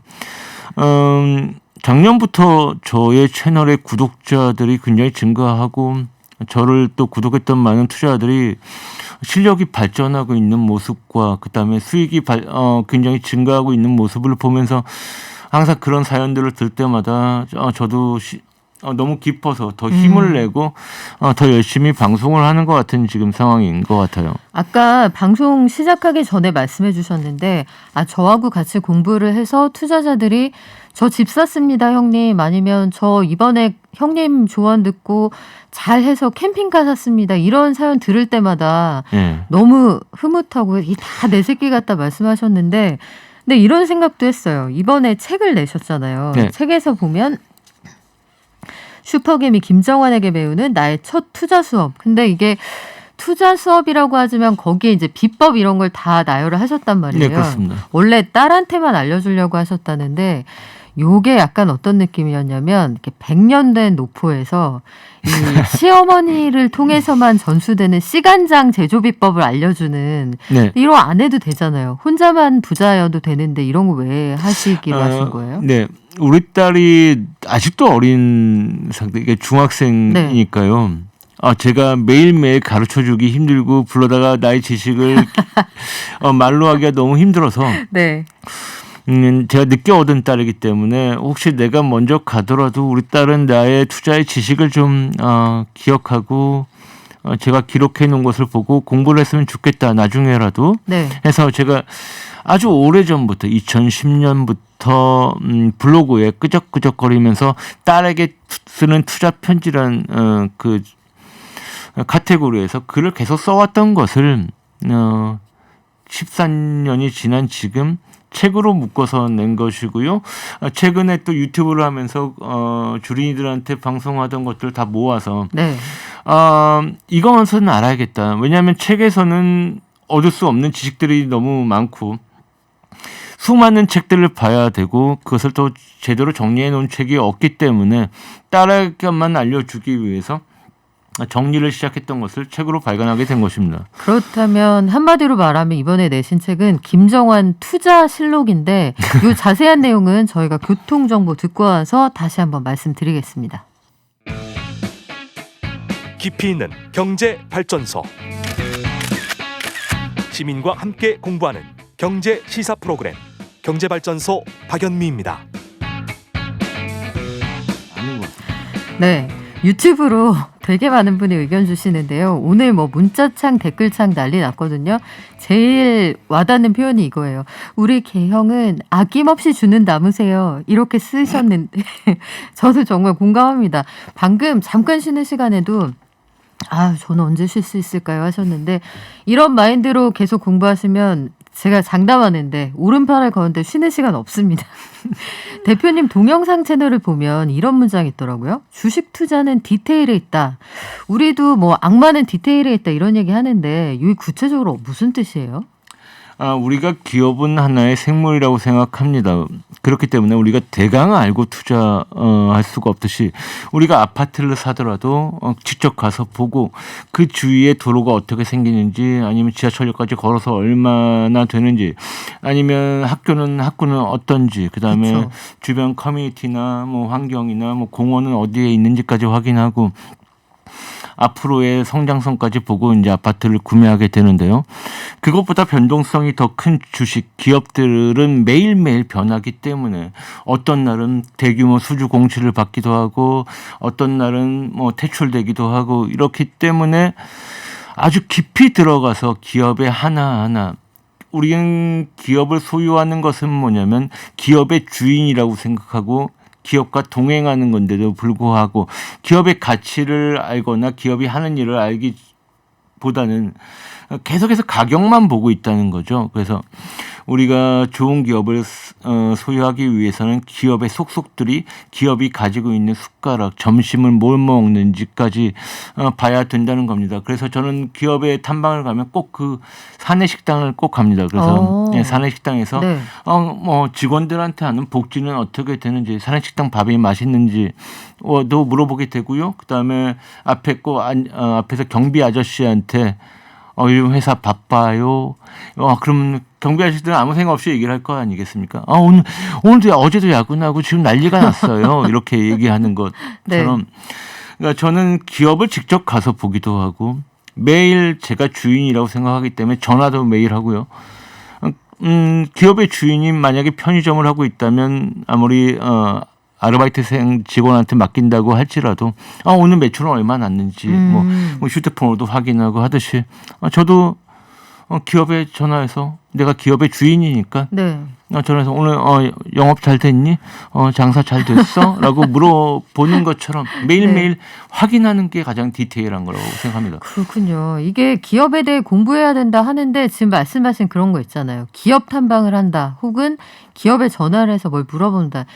작년부터 저의 채널의 구독자들이 굉장히 증가하고 저를 또 구독했던 많은 투자자들이 실력이 발전하고 있는 모습과 그다음에 수익이 굉장히 증가하고 있는 모습을 보면서 항상 그런 사연들을 들 때마다 저도 너무 기뻐서 더 힘을 내고 더 열심히 방송을 하는 것 같은 지금 상황인 것 같아요. 아까 방송 시작하기 전에 말씀해 주셨는데 저하고 같이 공부를 해서 투자자들이 저 집 샀습니다 형님, 아니면 저 이번에 형님 조언 듣고 잘해서 캠핑카 샀습니다, 이런 사연 들을 때마다 네. 너무 흐뭇하고 이 다 내 새끼 같다 말씀하셨는데, 근데 이런 생각도 했어요. 이번에 책을 내셨잖아요. 네. 책에서 보면 슈퍼개미 김정환에게 배우는 나의 첫 투자 수업. 근데 이게 투자 수업이라고 하지만 거기에 이제 비법 이런 걸 다 나열을 하셨단 말이에요. 네, 그렇습니다. 원래 딸한테만 알려주려고 하셨다는데 요게 약간 어떤 느낌이었냐면 이렇게 100년 된 노포에서 이 시어머니를 통해서만 전수되는 시간장 제조 비법을 알려주는, 네. 이런 거 안 해도 되잖아요. 혼자만 부자여도 되는데 이런 거 왜 하시기로 하신 거예요? 네. 우리 딸이 아직도 어린 상태, 이게 중학생이니까요. 제가 매일매일 가르쳐주기 힘들고 불러다가 나의 지식을 말로 하기가 너무 힘들어서 네. 제가 늦게 얻은 딸이기 때문에 혹시 내가 먼저 가더라도 우리 딸은 나의 투자의 지식을 좀 기억하고 제가 기록해 놓은 것을 보고 공부를 했으면 좋겠다, 나중에라도. 네. 해서 제가 아주 오래전부터 2010년부터 블로그에 끄적끄적거리면서 딸에게 쓰는 투자 편지란 그 카테고리에서 글을 계속 써왔던 것을 14년이 지난 지금 책으로 묶어서 낸 것이고요. 최근에 또 유튜브를 하면서 주린이들한테 방송하던 것들 다 모아서 네. 이것은 알아야겠다. 왜냐하면 책에서는 얻을 수 없는 지식들이 너무 많고 수많은 책들을 봐야 되고 그것을 또 제대로 정리해 놓은 책이 없기 때문에 딸에게만 알려주기 위해서 정리를 시작했던 것을 책으로 발간하게 된 것입니다. 그렇다면 한마디로 말하면 이번에 내신 책은 김정환 투자실록인데 이 자세한 내용은 저희가 교통정보 듣고 와서 다시 한번 말씀드리겠습니다. 깊이 있는 경제 발전소. 시민과 함께 공부하는 경제 시사 프로그램 경제발전소 박연미입니다. 네. 유튜브로 되게 많은 분이 의견 주시는데요. 오늘 뭐 문자창, 댓글창 난리 났거든요. 제일 와닿는 표현이 이거예요. 우리 개형은 아낌없이 주는 나무세요. 이렇게 쓰셨는데 저도 정말 공감합니다. 방금 잠깐 쉬는 시간에도 저는 언제 쉴 수 있을까요 하셨는데, 이런 마인드로 계속 공부하시면 제가 장담하는데 오른팔을 거는데 쉬는 시간 없습니다. 대표님 동영상 채널을 보면 이런 문장이 있더라고요. 주식 투자는 디테일에 있다. 우리도 뭐 악마는 디테일에 있다 이런 얘기 하는데 이게 구체적으로 무슨 뜻이에요? 우리가 기업은 하나의 생물이라고 생각합니다. 그렇기 때문에 우리가 대강 알고 투자할 수가 없듯이 우리가 아파트를 사더라도 직접 가서 보고 그 주위에 도로가 어떻게 생기는지, 아니면 지하철역까지 걸어서 얼마나 되는지, 아니면 학교는 어떤지, 그다음에 그쵸. 주변 커뮤니티나 뭐 환경이나 뭐 공원은 어디에 있는지까지 확인하고 앞으로의 성장성까지 보고 이제 아파트를 구매하게 되는데요. 그것보다 변동성이 더 큰 주식 기업들은 매일매일 변하기 때문에 어떤 날은 대규모 수주 공시를 받기도 하고 어떤 날은 뭐 퇴출되기도 하고 이렇기 때문에 아주 깊이 들어가서 기업의 하나하나 우리는 기업을 소유하는 것은 뭐냐면 기업의 주인이라고 생각하고 기업과 동행하는 건데도 불구하고 기업의 가치를 알거나 기업이 하는 일을 알기보다는 계속해서 가격만 보고 있다는 거죠. 그래서 우리가 좋은 기업을 소유하기 위해서는 기업의 속속들이 기업이 가지고 있는 숟가락, 점심을 뭘 먹는지까지 봐야 된다는 겁니다. 그래서 저는 기업의 탐방을 가면 꼭 그 사내식당을 꼭 갑니다. 그래서 사내식당에서 네. 뭐 직원들한테 하는 복지는 어떻게 되는지, 사내식당 밥이 맛있는지 도 물어보게 되고요. 그다음에 앞에서 경비 아저씨한테 요즘 회사 바빠요. 그럼 경비 아저씨들은 아무 생각 없이 얘기를 할 거 아니겠습니까? 오늘도 어제도 야근하고 지금 난리가 났어요. 이렇게 얘기하는 것처럼. 네. 그러니까 저는 기업을 직접 가서 보기도 하고 매일 제가 주인이라고 생각하기 때문에 전화도 매일 하고요. 기업의 주인이 만약에 편의점을 하고 있다면 아무리 아르바이트생 직원한테 맡긴다고 할지라도 오늘 매출은 얼마 났는지 뭐 휴대폰으로도 확인하고 하듯이 저도 기업에 전화해서 내가 기업의 주인이니까 네. 전화해서 오늘 영업 잘 됐니? 장사 잘 됐어? 라고 물어보는 것처럼 매일매일 확인하는 게 가장 디테일한 거라고 생각합니다. 그렇군요. 이게 기업에 대해 공부해야 된다 하는데 지금 말씀하신 그런 거 있잖아요. 기업 탐방을 한다 혹은 기업에 전화를 해서 뭘 물어본다.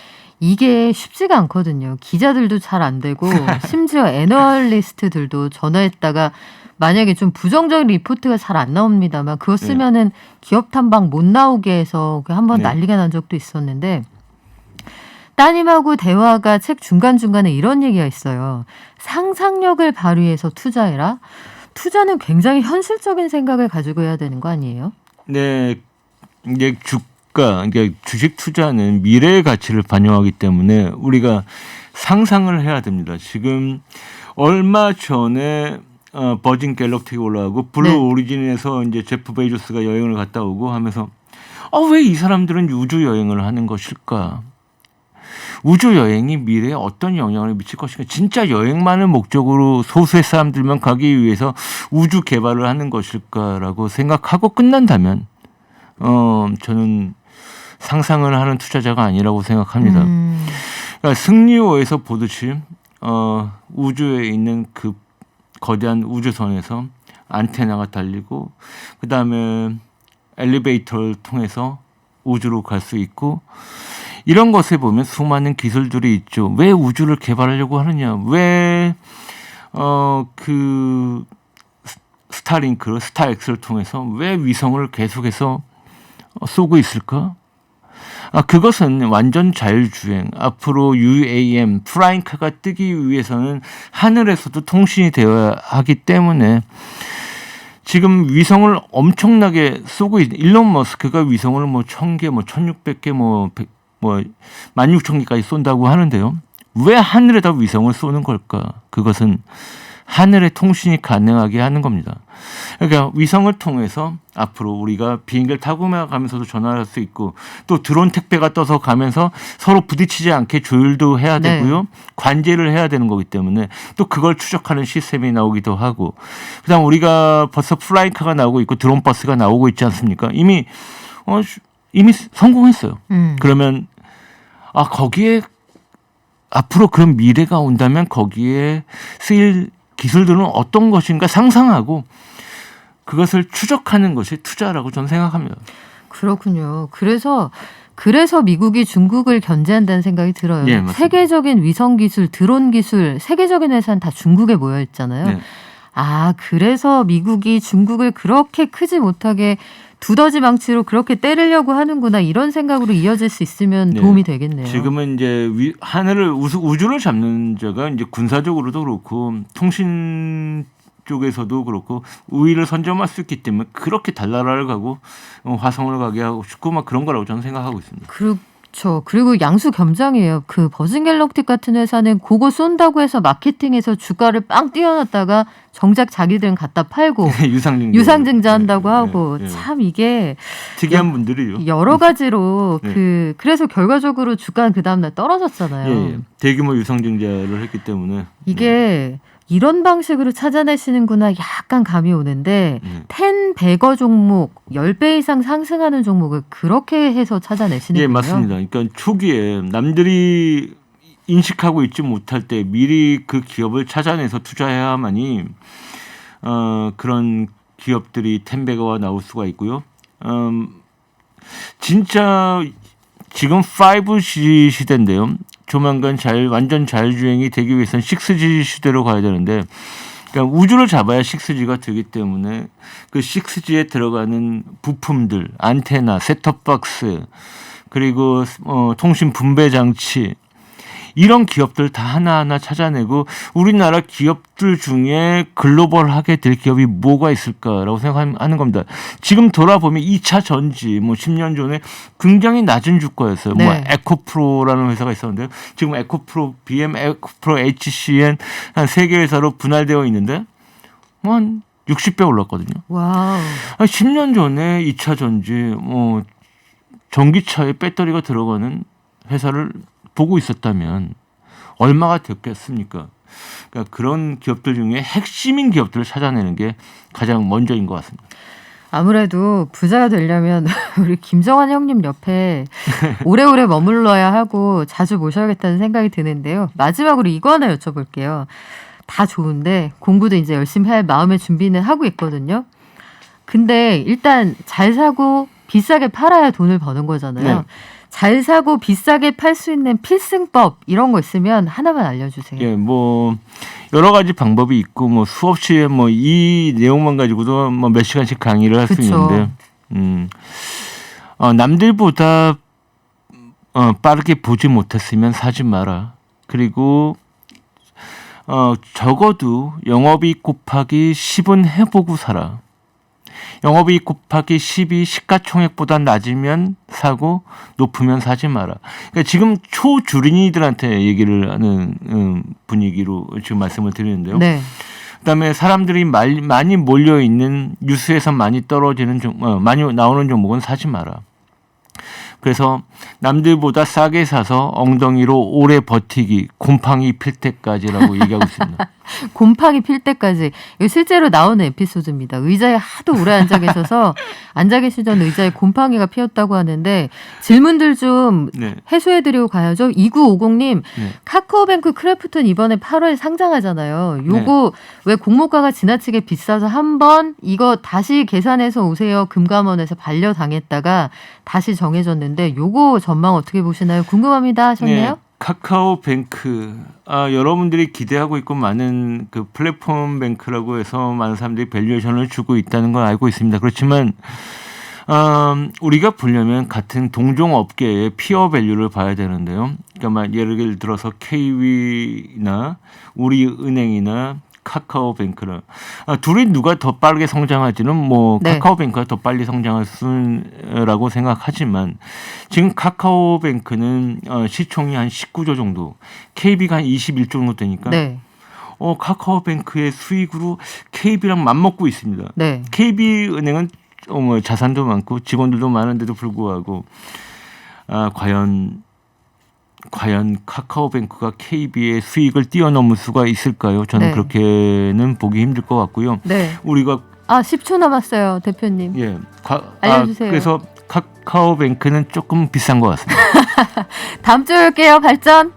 이게 쉽지가 않거든요. 기자들도 잘 안 되고 심지어 애널리스트들도 전화했다가 만약에 좀 부정적인 리포트가 잘 안 나옵니다만 그거 쓰면은 기업 탐방 못 나오게 해서 한번 난리가 난 적도 있었는데 따님하고 대화가 책 중간중간에 이런 얘기가 있어요. 상상력을 발휘해서 투자해라. 투자는 굉장히 현실적인 생각을 가지고 해야 되는 거 아니에요? 네. 이게 이게 주식 투자는 미래의 가치를 반영하기 때문에 우리가 상상을 해야 됩니다. 지금 얼마 전에 버진 갤럭틱이 올라가고 블루 오리진에서 이제 제프 베이조스가 여행을 갔다 오고 하면서 왜 이 사람들은 우주 여행을 하는 것일까? 우주 여행이 미래에 어떤 영향을 미칠 것인가? 진짜 여행만을 목적으로 소수의 사람들만 가기 위해서 우주 개발을 하는 것일까라고 생각하고 끝난다면 저는 상상을 하는 투자자가 아니라고 생각합니다. 그러니까 승리호에서 보듯이 우주에 있는 그 거대한 우주선에서 안테나가 달리고 그다음에 엘리베이터를 통해서 우주로 갈 수 있고 이런 것에 보면 수많은 기술들이 있죠. 왜 우주를 개발하려고 하느냐? 왜 그 스타링크, 스타엑스를 통해서 왜 위성을 계속해서 쏘고 있을까? 그것은 완전 자율주행. 앞으로 UAM, 프라잉크가 뜨기 위해서는 하늘에서도 통신이 되어야 하기 때문에 지금 위성을 엄청나게 쏘고 있는 일론 머스크가 위성을 1,000개, 1,600개, 16,000개까지 쏜다고 하는데요. 왜 하늘에다 위성을 쏘는 걸까? 그것은 하늘의 통신이 가능하게 하는 겁니다. 그러니까 위성을 통해서 앞으로 우리가 비행기를 타고 가면서도 전화를 할 수 있고 또 드론 택배가 떠서 가면서 서로 부딪히지 않게 조율도 해야 되고요. 관제를 해야 되는 거기 때문에 또 그걸 추적하는 시스템이 나오기도 하고 그다음 우리가 벌써 플라잉카가 나오고 있고 드론 버스가 나오고 있지 않습니까? 이미 성공했어요. 그러면 거기에 앞으로 그런 미래가 온다면 거기에 쓰일 기술들은 어떤 것인가 상상하고 그것을 추적하는 것이 투자라고 저는 생각합니다. 그렇군요. 그래서 미국이 중국을 견제한다는 생각이 들어요. 네, 맞습니다. 세계적인 위성 기술, 드론 기술, 세계적인 회사는 다 중국에 모여 있잖아요. 네. 그래서 미국이 중국을 그렇게 크지 못하게 두더지 망치로 그렇게 때리려고 하는구나 이런 생각으로 이어질 수 있으면 도움이 되겠네요. 지금은 이제 우주를 잡는 자가 이제 군사적으로도 그렇고 통신 쪽에서도 그렇고 우위를 선점할 수 있기 때문에 그렇게 달나라를 가고 화성을 가게 하고 싶고 그런 거라고 저는 생각하고 있습니다. 그렇죠. 그리고 양수 겸장이에요. 그 버진갤럭틱 같은 회사는 그거 쏜다고 해서 마케팅에서 주가를 빵 띄워놨다가 정작 자기들은 갖다 팔고 유상증자 한다고 하고 참 이게 특이한 분들이죠. 여러 가지로 그래서 결과적으로 주가는 그 다음날 떨어졌잖아요. 대규모 유상증자를 했기 때문에 이게 이런 방식으로 찾아내시는구나 약간 감이 오는데 10, 100어 종목 10배 이상 상승하는 종목을 그렇게 해서 찾아내시는군요. 예, 맞습니다. 그러니까 초기에 남들이 인식하고 있지 못할 때 미리 그 기업을 찾아내서 투자해야만이 그런 기업들이 10, 100어가 나올 수가 있고요. 진짜 지금 5G 시대인데요. 조만간 완전 자율주행이 되기 위해서는 6G 시대로 가야 되는데, 그러니까 우주를 잡아야 6G가 되기 때문에 그 6G에 들어가는 부품들, 안테나, 셋톱박스, 그리고 통신 분배 장치, 이런 기업들 다 하나하나 찾아내고 우리나라 기업들 중에 글로벌하게 될 기업이 뭐가 있을까라고 생각하는 겁니다. 지금 돌아보면 2차 전지 10년 전에 굉장히 낮은 주가였어요. 네. 에코프로라는 회사가 있었는데요. 지금 에코프로, BM, 에코프로, HCN 한 3개 회사로 분할되어 있는데 한 60배 올랐거든요. 와우. 10년 전에 2차 전지 전기차에 배터리가 들어가는 회사를 보고 있었다면 얼마가 됐겠습니까? 그러니까 그런 기업들 중에 핵심인 기업들을 찾아내는 게 가장 먼저인 것 같습니다. 아무래도 부자가 되려면 우리 김정환 형님 옆에 오래오래 머물러야 하고 자주 모셔야겠다는 생각이 드는데요. 마지막으로 이거 하나 여쭤볼게요. 다 좋은데 공부도 이제 열심히 할 마음의 준비는 하고 있거든요. 근데 일단 잘 사고 비싸게 팔아야 돈을 버는 거잖아요. 네. 잘 사고 비싸게 팔 수 있는 필승법 이런 거 있으면 하나만 알려주세요. 예, 여러 가지 방법이 있고 수없이 이 내용만 가지고도 몇 시간씩 강의를 할 수 있는데 남들보다 빠르게 보지 못했으면 사지 마라. 그리고 적어도 영업이익 곱하기 10은 해보고 사라. 영업이익 곱하기 10이 시가총액보다 낮으면 사고 높으면 사지 마라. 그러니까 지금 초주린이들한테 얘기를 하는 분위기로 지금 말씀을 드리는데요. 네. 그다음에 사람들이 많이 몰려 있는 뉴스에서 많이 떨어지는 많이 나오는 종목은 사지 마라. 그래서 남들보다 싸게 사서 엉덩이로 오래 버티기, 곰팡이 필 때까지라고 얘기하고 있습니다. 곰팡이 필 때까지. 이거 실제로 나오는 에피소드입니다. 의자에 하도 오래 앉아 계셔서 앉아 계시던 의자에 곰팡이가 피었다고 하는데 질문들 좀 해소해드리고 가야죠. 2950님, 카카오뱅크 크래프톤 이번에 8월 상장하잖아요. 요거 왜 공모가가 지나치게 비싸서 한번 이거 다시 계산해서 오세요. 금감원에서 반려당했다가 다시 정해졌는데 요거 전망 어떻게 보시나요? 궁금합니다 하셨네요. 네. 카카오뱅크 여러분들이 기대하고 있고 많은 그 플랫폼 뱅크라고 해서 많은 사람들이 밸류에이션을 주고 있다는 걸 알고 있습니다. 그렇지만 우리가 보려면 같은 동종 업계의 피어 밸류를 봐야 되는데요. 그러니까 예를 들어서 KB나 우리은행이나 카카오뱅크를 둘이 누가 더 빠르게 성장할지는 카카오뱅크가 더 빨리 성장할 수라고 생각하지만 지금 카카오뱅크는 시총이 한 19조 정도, KB가 한 21조 정도 되니까 카카오뱅크의 수익으로 KB랑 맞먹고 있습니다. 네. KB은행은 자산도 많고 직원들도 많은데도 불구하고 과연 카카오뱅크가 KB의 수익을 뛰어넘을 수가 있을까요? 저는 그렇게는 보기 힘들 것 같고요. 네. 우리가 10초 남았어요, 대표님. 예, 알려주세요. 그래서 카카오뱅크는 조금 비싼 것 같습니다. 다음 주에 올게요, 발전.